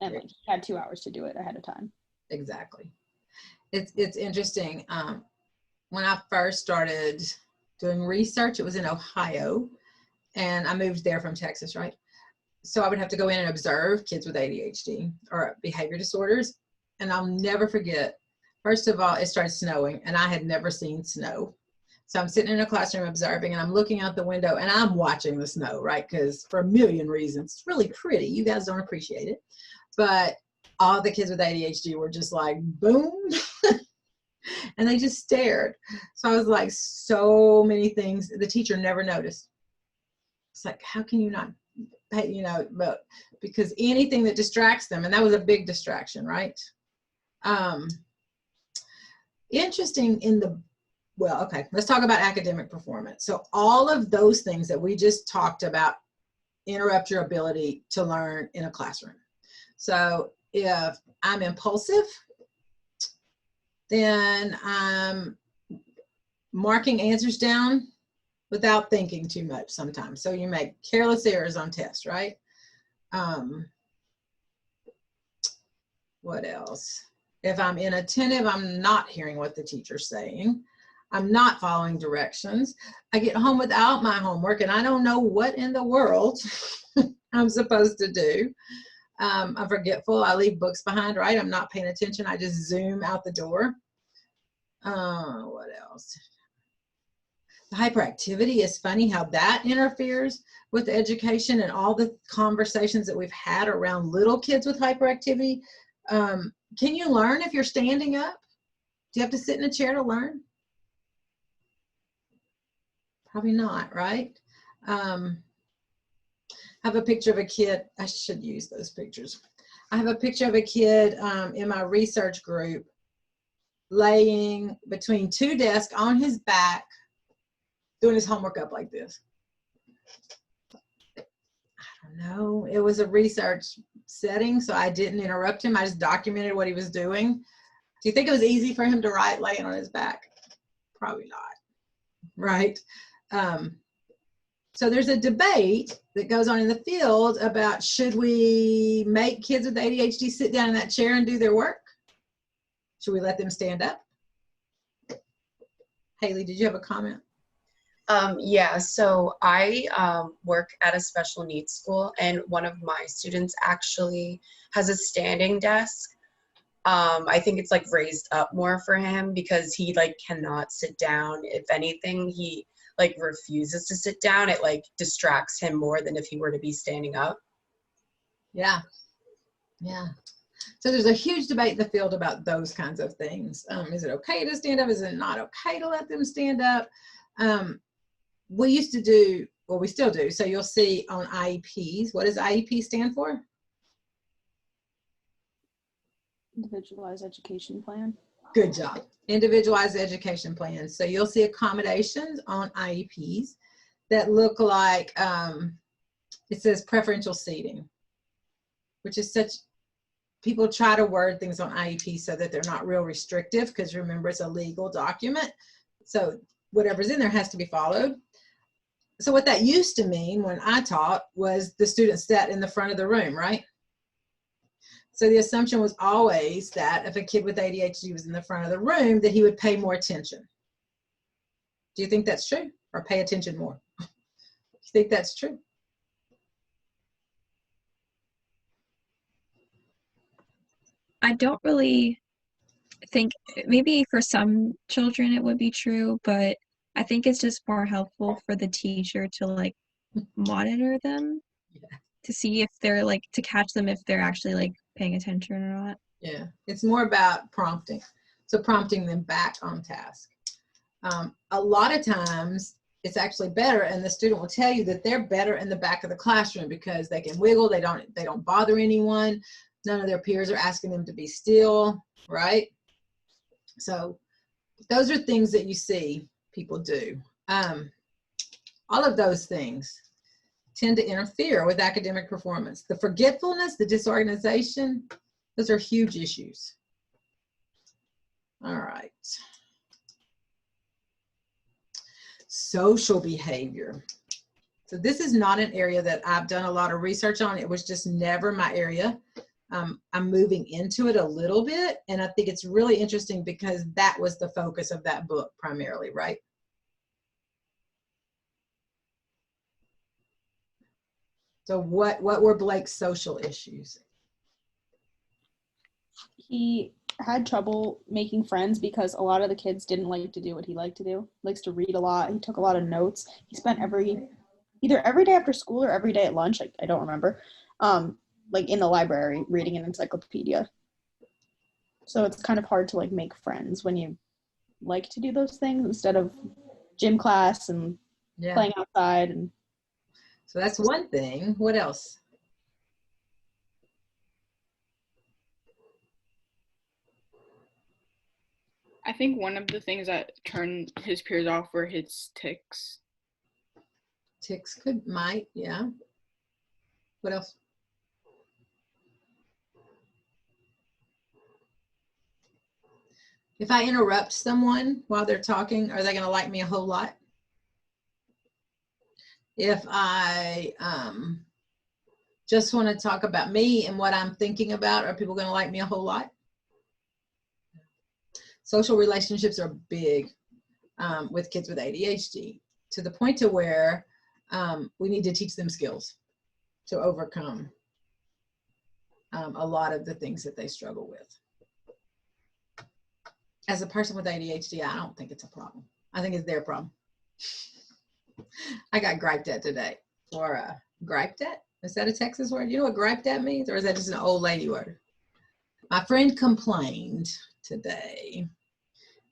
and like he had 2 hours to do it ahead of time. Exactly. It's interesting. When I first started doing research, it was in Ohio, and I moved there from Texas, right? So I would have to go in and observe kids with ADHD or behavior disorders. And I'll never forget, first of all, it started snowing and I had never seen snow. So I'm sitting in a classroom observing and I'm looking out the window and I'm watching the snow, right? Because for a million reasons, it's really pretty. You guys don't appreciate it. But all the kids with ADHD were just like, boom. And they just stared. So I was like, so many things the teacher never noticed. It's like, how can you not? You know, but because anything that distracts them, and that was a big distraction, right? Interesting well, okay, let's talk about academic performance. So all of those things that we just talked about interrupt your ability to learn in a classroom. So if I'm impulsive, then I'm marking answers down without thinking too much sometimes. So you make careless errors on tests, right? What else? If I'm inattentive, I'm not hearing what the teacher's saying. I'm not following directions. I get home without my homework and I don't know what in the world I'm supposed to do. I'm forgetful. I leave books behind, right? I'm not paying attention. I just zoom out the door. What else? The hyperactivity is funny how that interferes with education and all the conversations that we've had around little kids with hyperactivity. Can you learn if you're standing up? Do you have to sit in a chair to learn? Probably not, right? I have a picture of a kid. I should use those pictures. I have a picture of a kid in my research group laying between two desks on his back, doing his homework up like this. I don't know. It was a research setting, so I didn't interrupt him. I just documented what he was doing. Do you think it was easy for him to write laying on his back? Probably not, right? So there's a debate that goes on in the field about, should we make kids with ADHD sit down in that chair and do their work? Should we let them stand up? Haley, did you have a comment? Yeah, so I work at a special needs school, and one of my students actually has a standing desk. I think it's like raised up more for him because he like cannot sit down. If anything, he like refuses to sit down. It like distracts him more than if he were to be standing up. Yeah. Yeah. So there's a huge debate in the field about those kinds of things. Is it okay to stand up? Is it not okay to let them stand up? We used to do, well, we still do. So you'll see on IEPs, what does IEP stand for? Individualized education plan. Good job. Individualized education plans. So you'll see accommodations on IEPs that look like, it says preferential seating, which is such, people try to word things on IEP so that they're not real restrictive, because remember, it's a legal document. So whatever's in there has to be followed. So what that used to mean when I taught was the student sat in the front of the room, right? So the assumption was always that if a kid with ADHD was in the front of the room, that he would pay more attention. Do you think that's true? Or pay attention more? You think that's true? I don't really think, maybe for some children it would be true, but I think it's just more helpful for the teacher to like monitor them, to see if they're like, to catch them if they're actually like paying attention or not. Yeah, it's more about prompting. So prompting them back on task. A lot of times it's actually better, and the student will tell you that they're better in the back of the classroom because they can wiggle, they don't bother anyone, none of their peers are asking them to be still, right? So those are things that you see people do. All of those things tend to interfere with academic performance. The forgetfulness, the disorganization, those are huge issues. All right. Social behavior. So this is not an area that I've done a lot of research on. It was just never my area. I'm moving into it a little bit, and I think it's really interesting because that was the focus of that book primarily, right? So what were Blake's social issues? He had trouble making friends because a lot of the kids didn't like to do what he liked to do. He likes to read a lot. He took a lot of notes. He spent either every day after school or every day at lunch, I don't remember, like in the library reading an encyclopedia. So it's kind of hard to like make friends when you like to do those things instead of gym class and playing outside. And so that's one thing. What else? I think one of the things that turned his peers off were his tics. Tics might, yeah. What else? If I interrupt someone while they're talking, are they going to like me a whole lot? If I just want to talk about me and what I'm thinking about, are people going to like me a whole lot? Social relationships are big with kids with ADHD, to the point to where we need to teach them skills to overcome a lot of the things that they struggle with. as a person with ADHD, I don't think it's a problem. I think it's their problem. I got griped at today. Or griped at? Is that a Texas word? You know what griped at means? Or is that just an old lady word? My friend complained today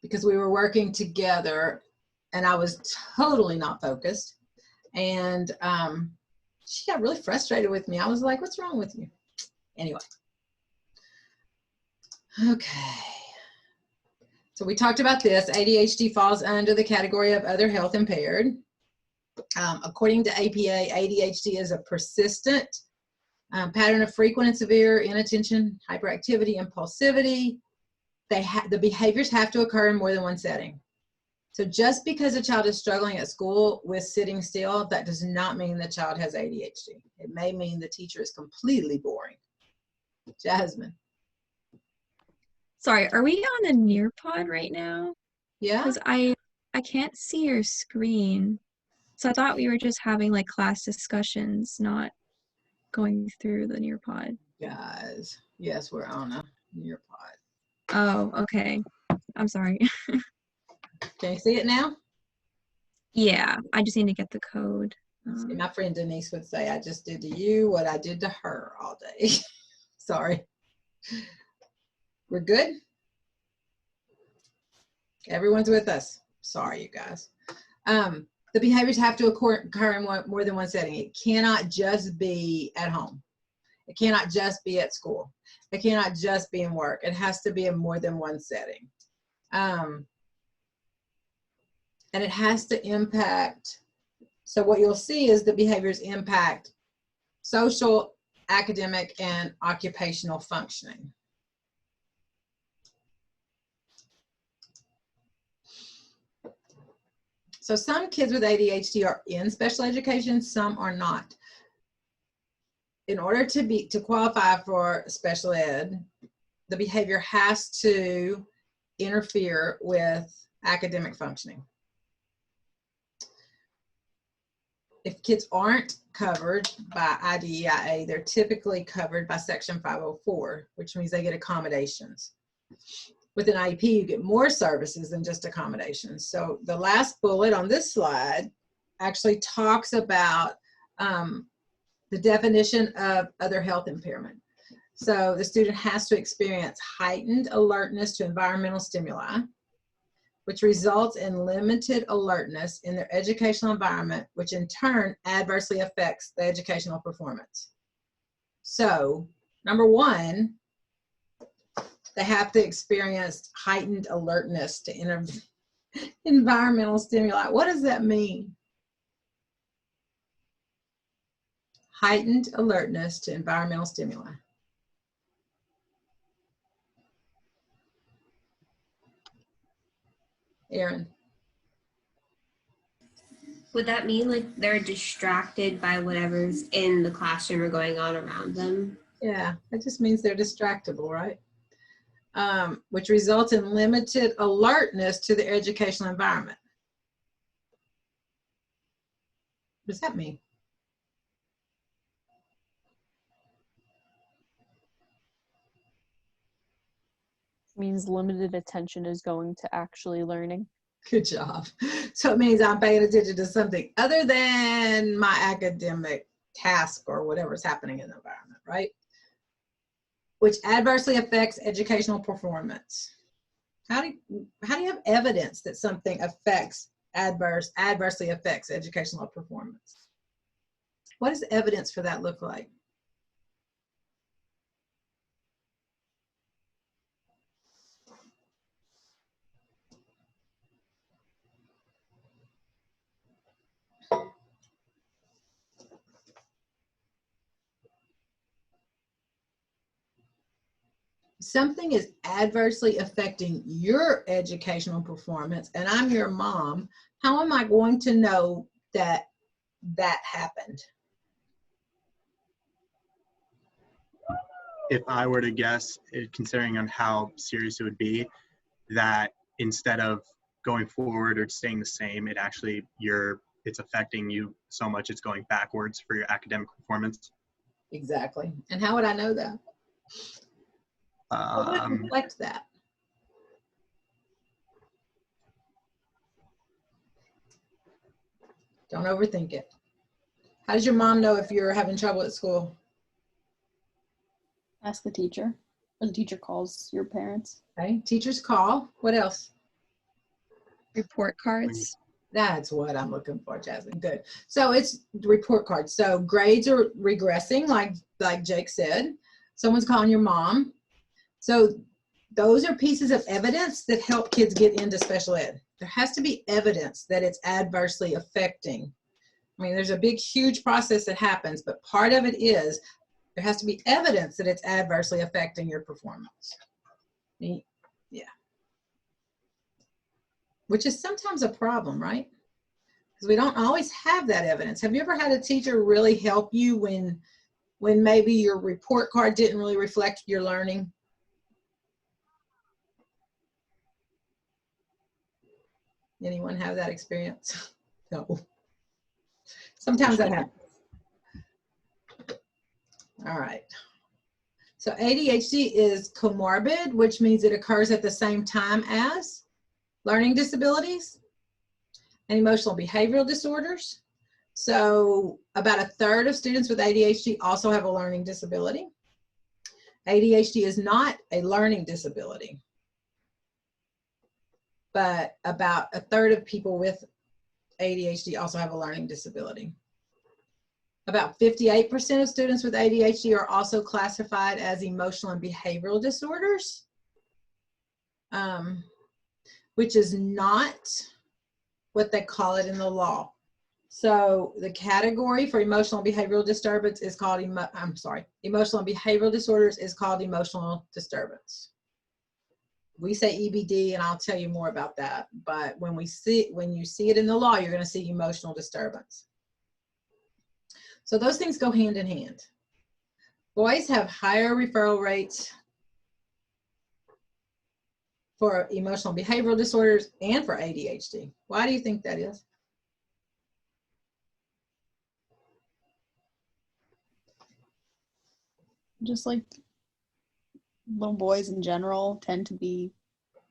because we were working together and I was totally not focused. And she got really frustrated with me. I was like, what's wrong with you? Anyway. Okay. So we talked about this. ADHD falls under the category of other health impaired. According to APA, ADHD is a persistent pattern of frequent and severe inattention, hyperactivity, impulsivity. The behaviors have to occur in more than one setting. So just because a child is struggling at school with sitting still, that does not mean the child has ADHD. It may mean the teacher is completely boring. Jasmine. Sorry, are we on the Nearpod right now? Yeah. Because I can't see your screen. So I thought we were just having like class discussions, not going through the Nearpod. Guys, yes, we're on a Nearpod. Oh, okay. I'm sorry. Can you see it now? Yeah, I just need to get the code. See, my friend Denise would say, I just did to you what I did to her all day. Sorry. We're good? Everyone's with us. Sorry, you guys. The behaviors have to occur in more than one setting. It cannot just be at home. It cannot just be at school. It cannot just be in work. It has to be in more than one setting. And it has to impact, so what you'll see is the behaviors impact social, academic, and occupational functioning. So some kids with ADHD are in special education, some are not. In order to qualify for special ed, the behavior has to interfere with academic functioning. If kids aren't covered by IDEIA, they're typically covered by Section 504, which means they get accommodations. With an IEP, you get more services than just accommodations. So the last bullet on this slide actually talks about the definition of other health impairment. So the student has to experience heightened alertness to environmental stimuli, which results in limited alertness in their educational environment, which in turn adversely affects the educational performance. So, number one, they have to experience heightened alertness to environmental stimuli. What does that mean? Heightened alertness to environmental stimuli. Erin. Would that mean like they're distracted by whatever's in the classroom or going on around them? Yeah, that just means they're distractible, right? Which results in limited alertness to the educational environment. What does that mean? Means limited attention is going to actually learning. Good job. So it means I'm paying attention to something other than my academic task or whatever's happening in the environment, right? Which adversely affects educational performance. How do you have evidence that something adversely affects educational performance? What does evidence for that look like? Something is adversely affecting your educational performance and I'm your mom, how am I going to know that that happened? If I were to guess, considering on how serious it would be, that instead of going forward or staying the same, it actually, it's affecting you so much it's going backwards for your academic performance. Exactly. And how would I know that? What would reflect that? Don't overthink it. How does your mom know if you're having trouble at school? Ask the teacher, or the teacher calls your parents. Okay, teachers call. What else? Report cards. That's what I'm looking for, Jasmine. Good. So it's report cards. So grades are regressing, like Jake said. Someone's calling your mom. So those are pieces of evidence that help kids get into special ed. There has to be evidence that it's adversely affecting. I mean, there's a big, huge process that happens, but part of it is there has to be evidence that it's adversely affecting your performance. Yeah. Which is sometimes a problem, right? Because we don't always have that evidence. Have you ever had a teacher really help you when maybe your report card didn't really reflect your learning? Anyone have that experience? No. Sometimes that happens. All right. So ADHD is comorbid, which means it occurs at the same time as learning disabilities and emotional behavioral disorders. So about a third of students with ADHD also have a learning disability. ADHD is not a learning disability, but about a third of people with ADHD also have a learning disability. About 58% of students with ADHD are also classified as emotional and behavioral disorders, which is not what they call it in the law. So the category for emotional and behavioral disturbance is called, emotional and behavioral disorders is called emotional disturbance. We say EBD, and I'll tell you more about that. But when you see it in the law, you're going to see emotional disturbance. So those things go hand in hand. Boys have higher referral rates for emotional and behavioral disorders and for ADHD. Why do you think that is? Just like little boys in general tend to be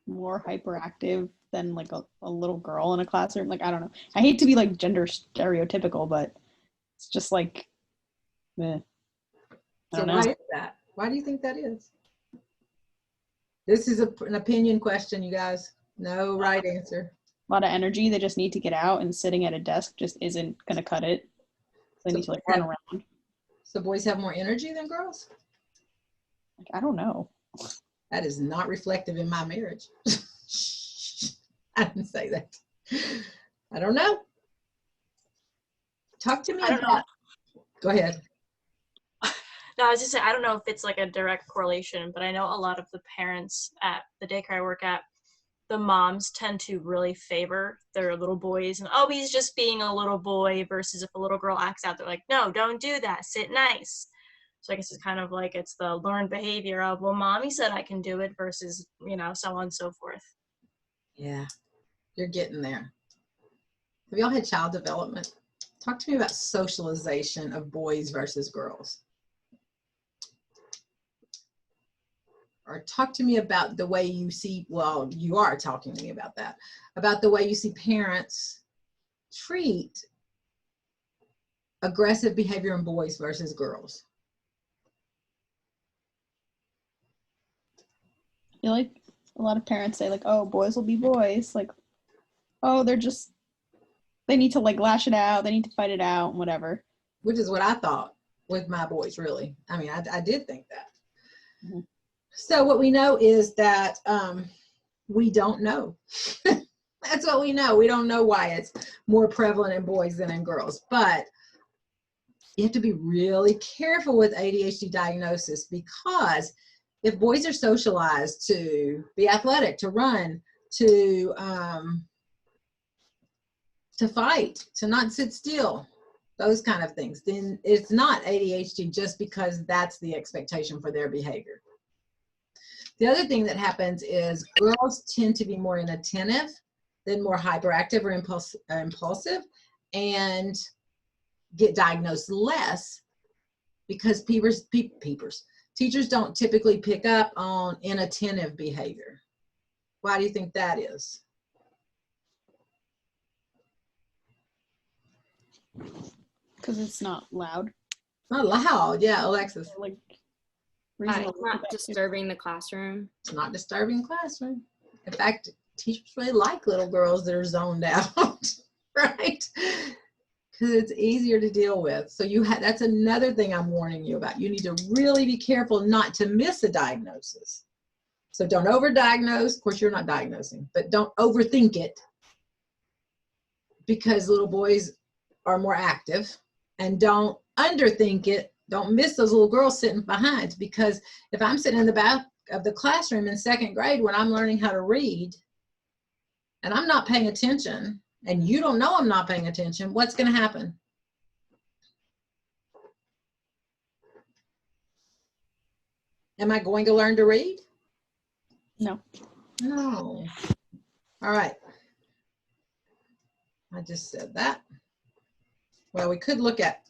more hyperactive than like a little girl in a classroom. Like, I don't know. I hate to be like gender stereotypical, but it's just like, I don't know. Why is that? Why do you think that is? This is an opinion question, you guys. No right answer. A lot of energy. They just need to get out, and sitting at a desk just isn't going to cut it. They need to like run around. So boys have more energy than girls? Like, I don't know. That is not reflective in my marriage. I didn't say that. I don't know. Talk to me about. Go ahead. No, I was just saying, I don't know if it's like a direct correlation, but I know a lot of the parents at the daycare I work at, the moms tend to really favor their little boys. And, oh, he's just being a little boy, versus if a little girl acts out, they're like, no, don't do that. Sit nice. So I guess it's kind of like it's the learned behavior of, well, mommy said I can do it versus, so on and so forth. Yeah, you're getting there. Have y'all had child development? Talk to me about socialization of boys versus girls. Or talk to me about the way you see, well, you are talking to me about that, about the way you see parents treat aggressive behavior in boys versus girls. I feel like a lot of parents say like, oh, boys will be boys. Like, oh, they need to like lash it out. They need to fight it out and whatever. Which is what I thought with my boys, really. I mean, I did think that. Mm-hmm. So what we know is that we don't know. That's what we know. We don't know why it's more prevalent in boys than in girls. But you have to be really careful with ADHD diagnosis, because if boys are socialized to be athletic, to run, to fight, to not sit still, those kind of things, then it's not ADHD just because that's the expectation for their behavior. The other thing that happens is girls tend to be more inattentive than more hyperactive or impulsive, and get diagnosed less because teachers don't typically pick up on inattentive behavior. Why do you think that is? Because it's not loud. Not loud, yeah, Alexis. Like It's not disturbing the classroom. It's not disturbing the classroom. In fact, teachers really like little girls that are zoned out, right? Because it's easier to deal with. So that's another thing I'm warning you about. You need to really be careful not to miss a diagnosis. So don't overdiagnose. Of course, you're not diagnosing, but don't overthink it, because little boys are more active. And don't underthink it. Don't miss those little girls sitting behind, because if I'm sitting in the back of the classroom in 2nd grade when I'm learning how to read and I'm not paying attention, and you don't know I'm not paying attention, what's going to happen? Am I going to learn to read? No. No. All right. I just said that. Well, we could look at.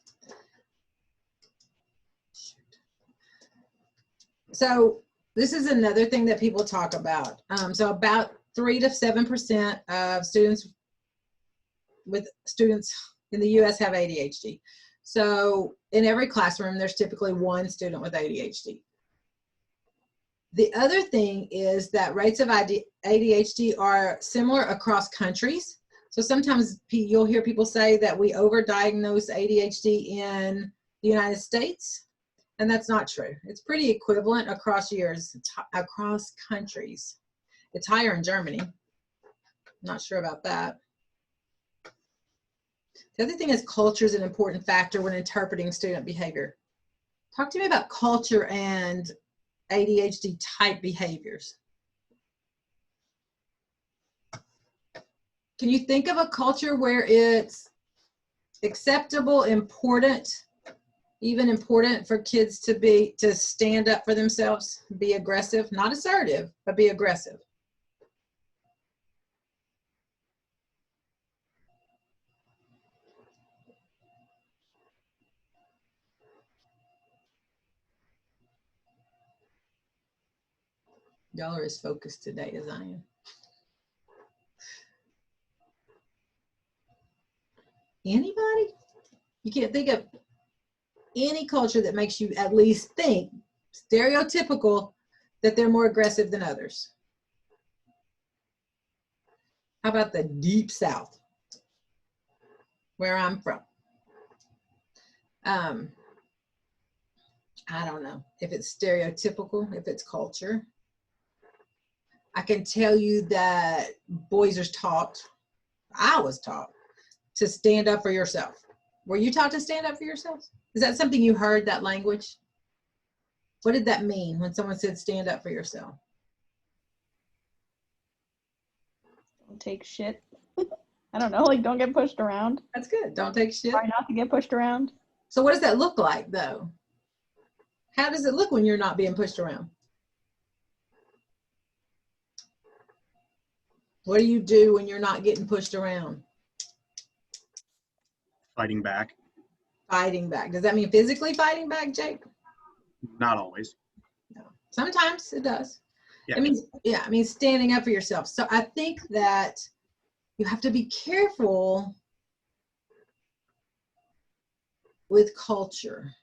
So this is another thing that people talk about. So about 3 to 7% of students in the U.S. have ADHD. So in every classroom, there's typically one student with ADHD. The other thing is that rates of ADHD are similar across countries. So sometimes you'll hear people say that we overdiagnose ADHD in the United States, and that's not true. It's pretty equivalent across years, across countries. It's higher in Germany. Not sure about that. The other thing is culture is an important factor when interpreting student behavior. Talk to me about culture and ADHD type behaviors. Can you think of a culture where it's acceptable, important, even important for kids to stand up for themselves, be aggressive, not assertive, but be aggressive? Y'all are as focused today as I am. Anybody? You can't think of any culture that makes you at least think, stereotypical, that they're more aggressive than others. How about the deep South, where I'm from? I don't know if it's stereotypical, if it's culture. I can tell you that boys are taught, I was taught, to stand up for yourself. Were you taught to stand up for yourself? Is that something you heard, that language? What did that mean when someone said stand up for yourself? Don't take shit. I don't know, like don't get pushed around. That's good. Don't take shit. Try not to get pushed around. So what does that look like though? How does it look when you're not being pushed around? What do you do when you're not getting pushed around? Fighting back. Fighting back. Does that mean physically fighting back, Jake? Not always. No. Sometimes it does. Yeah. It means standing up for yourself. So I think that you have to be careful with culture.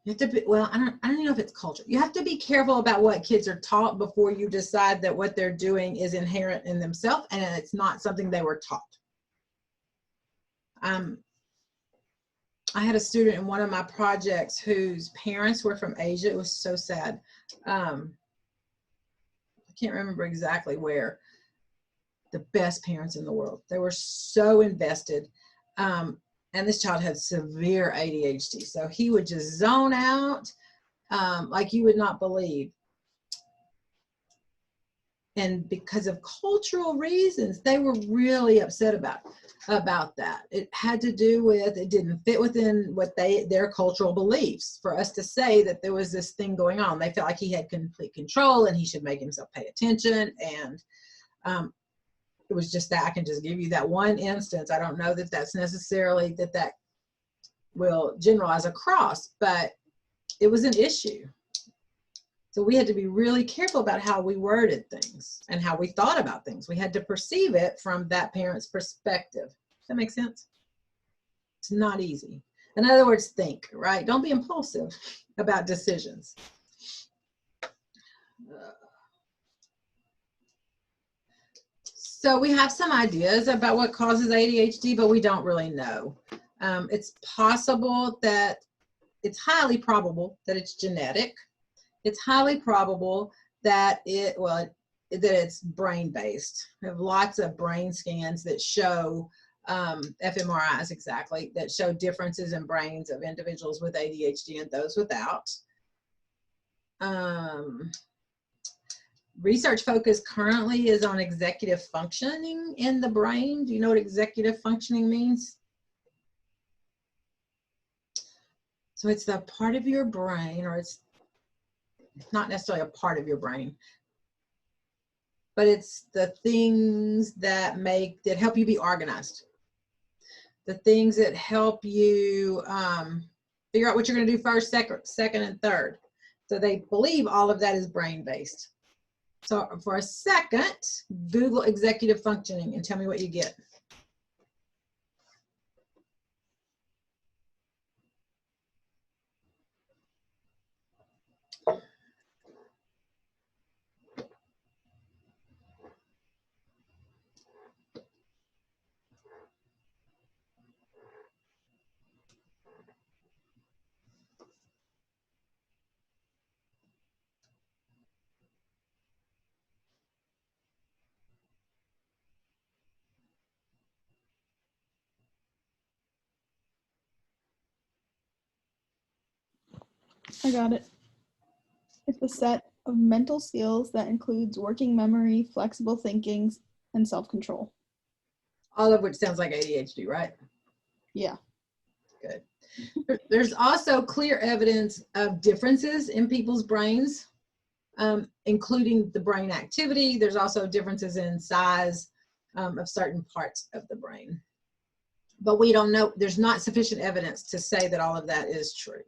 You have to be, well, I don't even know if it's culture. You have to be careful about what kids are taught before you decide that what they're doing is inherent in themselves and it's not something they were taught. I had a student in one of my projects whose parents were from Asia. It was so sad. I can't remember exactly where. The best parents in the world. They were so invested. And this child had severe ADHD. So he would just zone out like you would not believe. And because of cultural reasons, they were really upset about that. It had to do with, it didn't fit within what their cultural beliefs for us to say that there was this thing going on. They felt like he had complete control and he should make himself pay attention. And it was just that. I can just give you that one instance. I don't know that that's necessarily that will generalize across, but it was an issue. So we had to be really careful about how we worded things and how we thought about things. We had to perceive it from that parent's perspective. Does that make sense? It's not easy. In other words, think, right? Don't be impulsive about decisions. So we have some ideas about what causes ADHD, but we don't really know. It's possible that it's highly probable that it's genetic. It's highly probable that that it's brain-based. We have lots of brain scans that show fMRIs exactly, that show differences in brains of individuals with ADHD and those without. Research focus currently is on executive functioning in the brain. Do you know what executive functioning means? So it's the part of your brain, or it's not necessarily a part of your brain, but it's the things that help you be organized. The things that help you figure out what you're going to do first, second, and third. So they believe all of that is brain-based. So for a second, Google executive functioning and tell me what you get. I got it. It's a set of mental skills that includes working memory, flexible thinking, and self-control. All of which sounds like ADHD, right? Yeah. Good. There's also clear evidence of differences in people's brains, including the brain activity. There's also differences in size of certain parts of the brain. But we don't know, there's not sufficient evidence to say that all of that is true.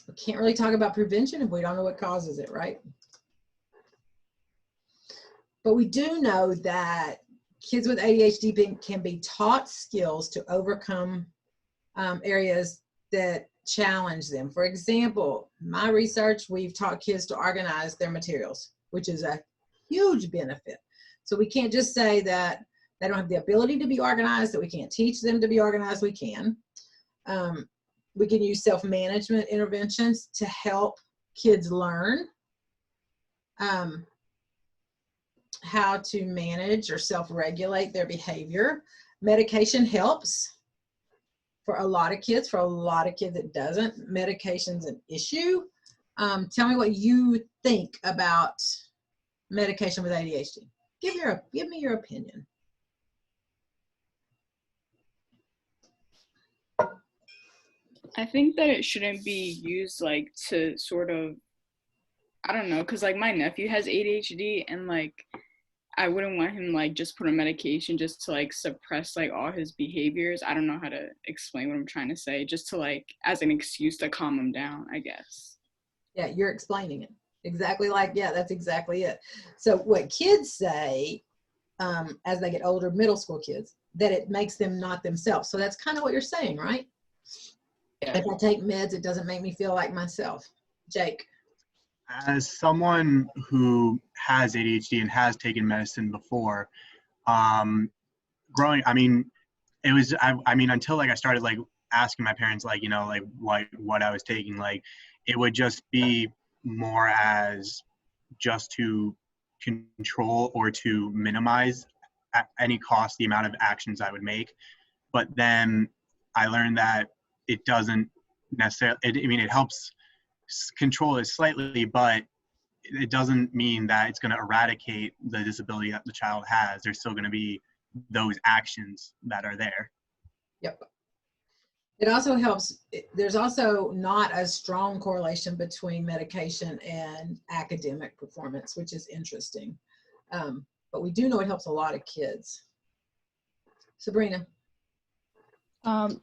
We can't really talk about prevention if we don't know what causes it, right? But we do know that kids with ADHD can be taught skills to overcome areas that challenge them. For example, my research, we've taught kids to organize their materials, which is a huge benefit. So we can't just say that they don't have the ability to be organized, that we can't teach them to be organized. We can. We can use self-management interventions to help kids learn how to manage or self-regulate their behavior. Medication helps for a lot of kids. For a lot of kids it doesn't. Medication's an issue. Tell me what you think about medication with ADHD. Give me your opinion. I think that it shouldn't be used like to sort of, I don't know, because like my nephew has ADHD and like I wouldn't want him like just put on medication just to like suppress like all his behaviors. I don't know how to explain what I'm trying to say, just to like as an excuse to calm him down, I guess. Yeah, you're explaining it. Exactly like, yeah, that's exactly it. So what kids say as they get older, middle school kids, that it makes them not themselves. So that's kind of what you're saying, right? Yeah. If I take meds, it doesn't make me feel like myself. Jake. As someone who has ADHD and has taken medicine before, growing, I mean, it was, I mean, until like I started like asking my parents, like, you know, like what I was taking, like it would just be more as just to control or to minimize at any cost the amount of actions I would make. But then I learned that it doesn't necessarily, I mean, it helps control it slightly, but it doesn't mean that it's going to eradicate the disability that the child has. There's still going to be those actions that are there. Yep. It also helps, there's also not a strong correlation between medication and academic performance, which is interesting. But we do know it helps a lot of kids. Sabrina.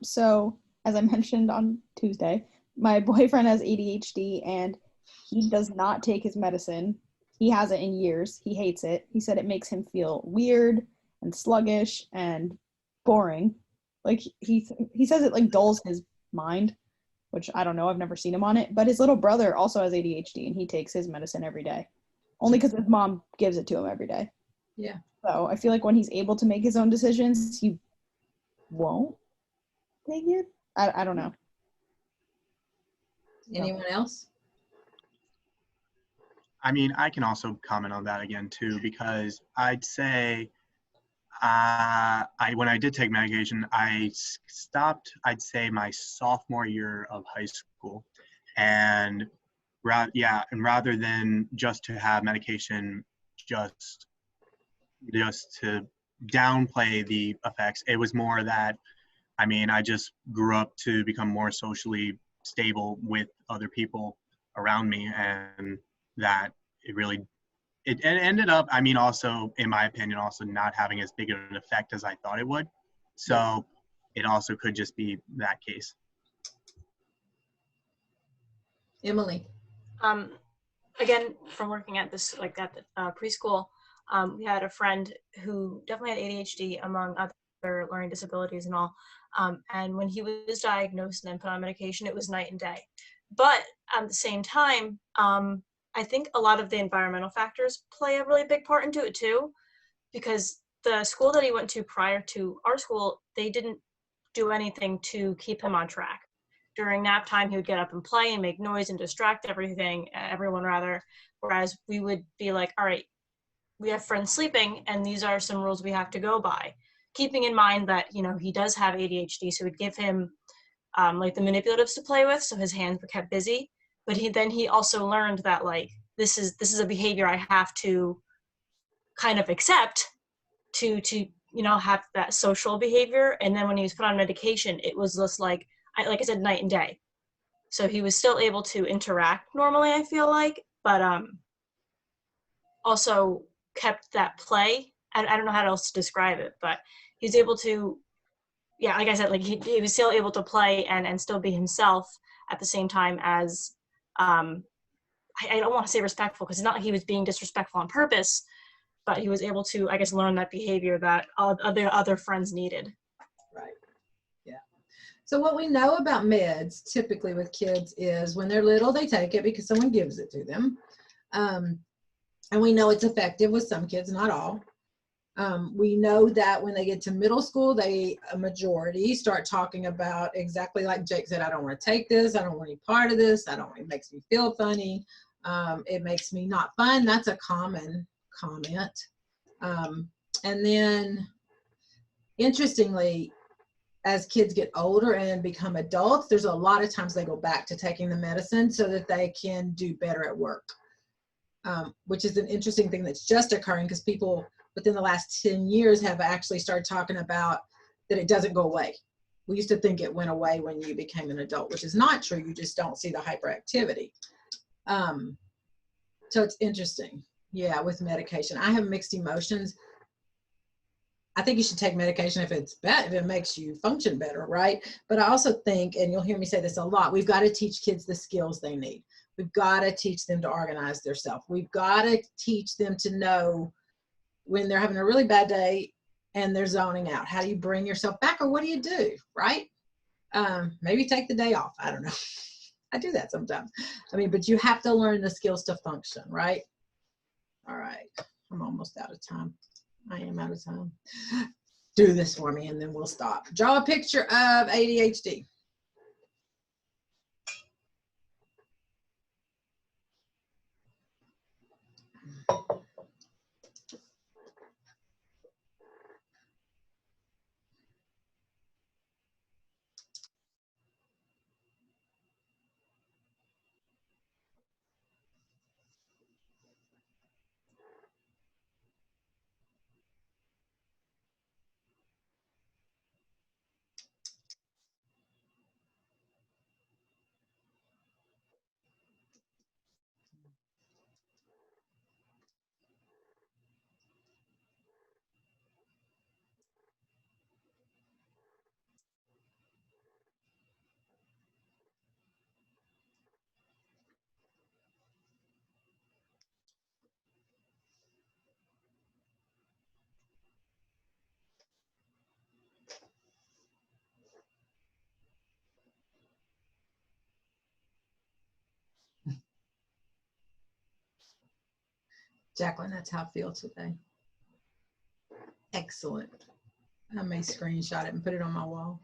So as I mentioned on Tuesday, my boyfriend has ADHD and he does not take his medicine. he hasn't in years. He hates it. He said it makes him feel weird and sluggish and boring. Like he says it like dulls his mind, which I don't know. I've never seen him on it. But his little brother also has ADHD, and he takes his medicine every day, only because his mom gives it to him every day. Yeah. So I feel like when he's able to make his own decisions, he won't take it. I don't know. Anyone else? I mean, I can also comment on that again too, because I'd say when I did take medication, I stopped, I'd say, my sophomore year of high school. And rather than just to have medication just to downplay the effects, it was more that, I mean, I just grew up to become more socially stable with other people around me, and that it ended up, I mean, also, in my opinion, also not having as big of an effect as I thought it would. So it also could just be that case. Emily. Again, from working at this, like at the preschool, we had a friend who definitely had ADHD among other learning disabilities and all. And when he was diagnosed and then put on medication, it was night and day. But at the same time, I think a lot of the environmental factors play a really big part into it too, because the school that he went to prior to our school, they didn't do anything to keep him on track. During nap time, he would get up and play and make noise and distract everyone rather, whereas we would be like, all right, we have friends sleeping, and these are some rules we have to go by. Keeping in mind that, you know, he does have ADHD, so we'd give him like the manipulatives to play with, so his hands were kept busy. But he also learned that, like, this is a behavior I have to kind of accept to you know, have that social behavior. And then when he was put on medication, it was just like I said, night and day. So he was still able to interact normally, I feel like, but also kept that play. I don't know how else to describe it, but he's able to, yeah, like I said, like he was still able to play and still be himself at the same time as, I don't want to say respectful, because it's not like he was being disrespectful on purpose, but he was able to, I guess, learn that behavior that other friends needed. Right. Yeah. So what we know about meds typically with kids is when they're little, they take it because someone gives it to them. And we know it's effective with some kids, not all. We know that when they get to middle school, a majority start talking about exactly like Jake said, I don't want to take this. I don't want any part of this. It makes me feel funny. It makes me not fun. That's a common comment. And then interestingly, as kids get older and become adults, there's a lot of times they go back to taking the medicine so that they can do better at work, which is an interesting thing that's just occurring because people within the last 10 years have actually started talking about that it doesn't go away. We used to think it went away when you became an adult, which is not true. You just don't see the hyperactivity. So it's interesting. Yeah, with medication. I have mixed emotions. I think you should take medication if it's better, if it makes you function better, right? But I also think, and you'll hear me say this a lot, we've got to teach kids the skills they need. We've got to teach them to organize themselves. We've got to teach them to know when they're having a really bad day and they're zoning out. How do you bring yourself back, or what do you do, right? Maybe take the day off. I don't know. I do that sometimes. I mean, but you have to learn the skills to function, right? All right. I'm almost out of time. I am out of time. Do this for me and then we'll stop. Draw a picture of ADHD. Jacqueline, that's how I feel today. Excellent. I may screenshot it and put it on my wall.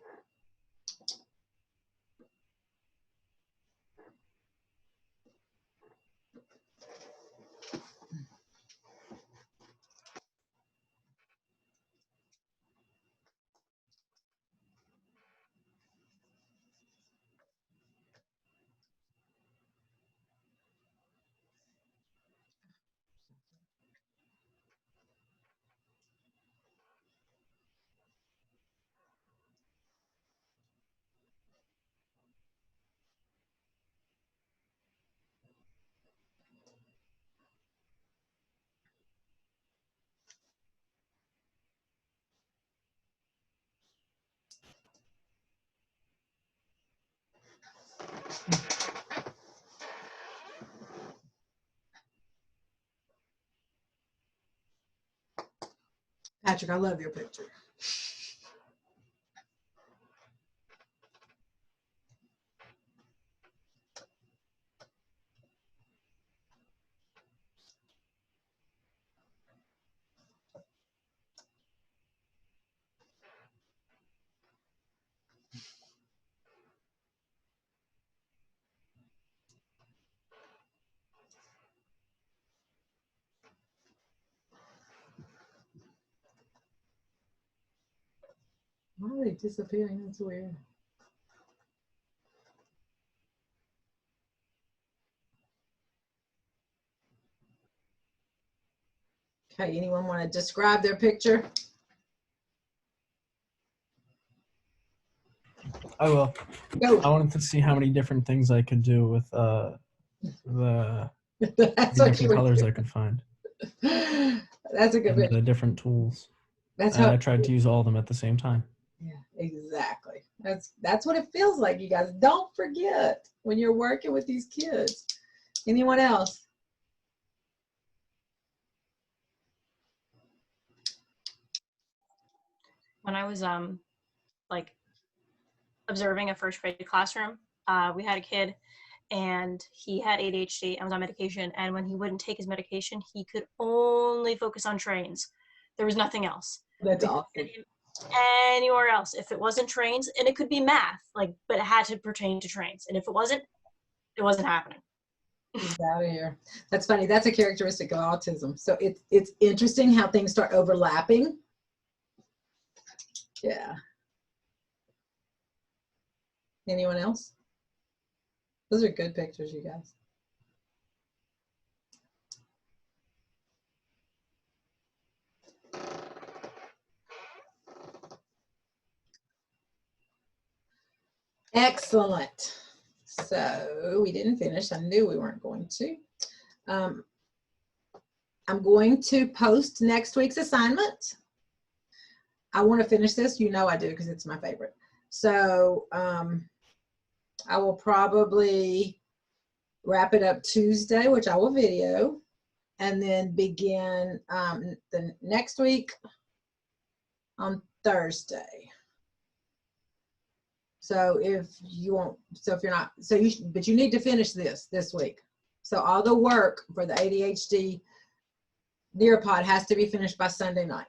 Patrick, I love your picture. Why are they disappearing? That's weird. Okay, anyone want to describe their picture? I will. Go. I wanted to see how many different things I could do with the That's what you different were colors I doing. could find. That's a good And the picture. different tools. That's And how. I tried to use all of them at the same time. Yeah, exactly. That's what it feels like, you guys. Don't forget when you're working with these kids. Anyone else? When I was like observing a first grade classroom, we had a kid and he had ADHD and was on medication, and when he wouldn't take his medication, he could only focus on trains. There was nothing else. That's We couldn't awesome. get him anywhere else. If it wasn't trains, and it could be math, like, but it had to pertain to trains. And if it wasn't happening. Get out of here. That's funny. That's a characteristic of autism. So it's interesting how things start overlapping. Yeah. Anyone else? Those are good pictures, you guys. Excellent. So we didn't finish. I knew we weren't going to. I'm going to post next week's assignment. I want to finish this. You know I do because it's my favorite. So I will probably wrap it up Tuesday, which I will video, and then begin the next week on Thursday. So if you want, so if you're not, so you, but you need to finish this week. So all the work for the ADHD Nearpod has to be finished by Sunday night.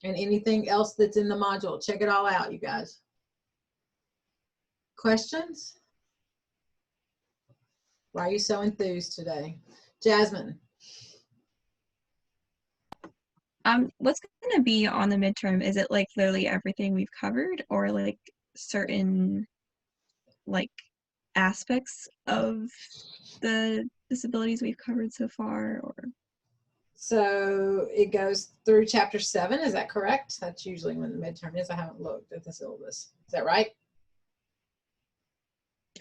And anything else that's in the module, check it all out, you guys. Questions? Why are you so enthused today? Jasmine. What's going to be on the midterm? Is it like literally everything we've covered, or like certain like aspects of the disabilities we've covered so far, or? So it goes through chapter 7, is that correct? That's usually when the midterm is. I haven't looked at the syllabus. Is that right?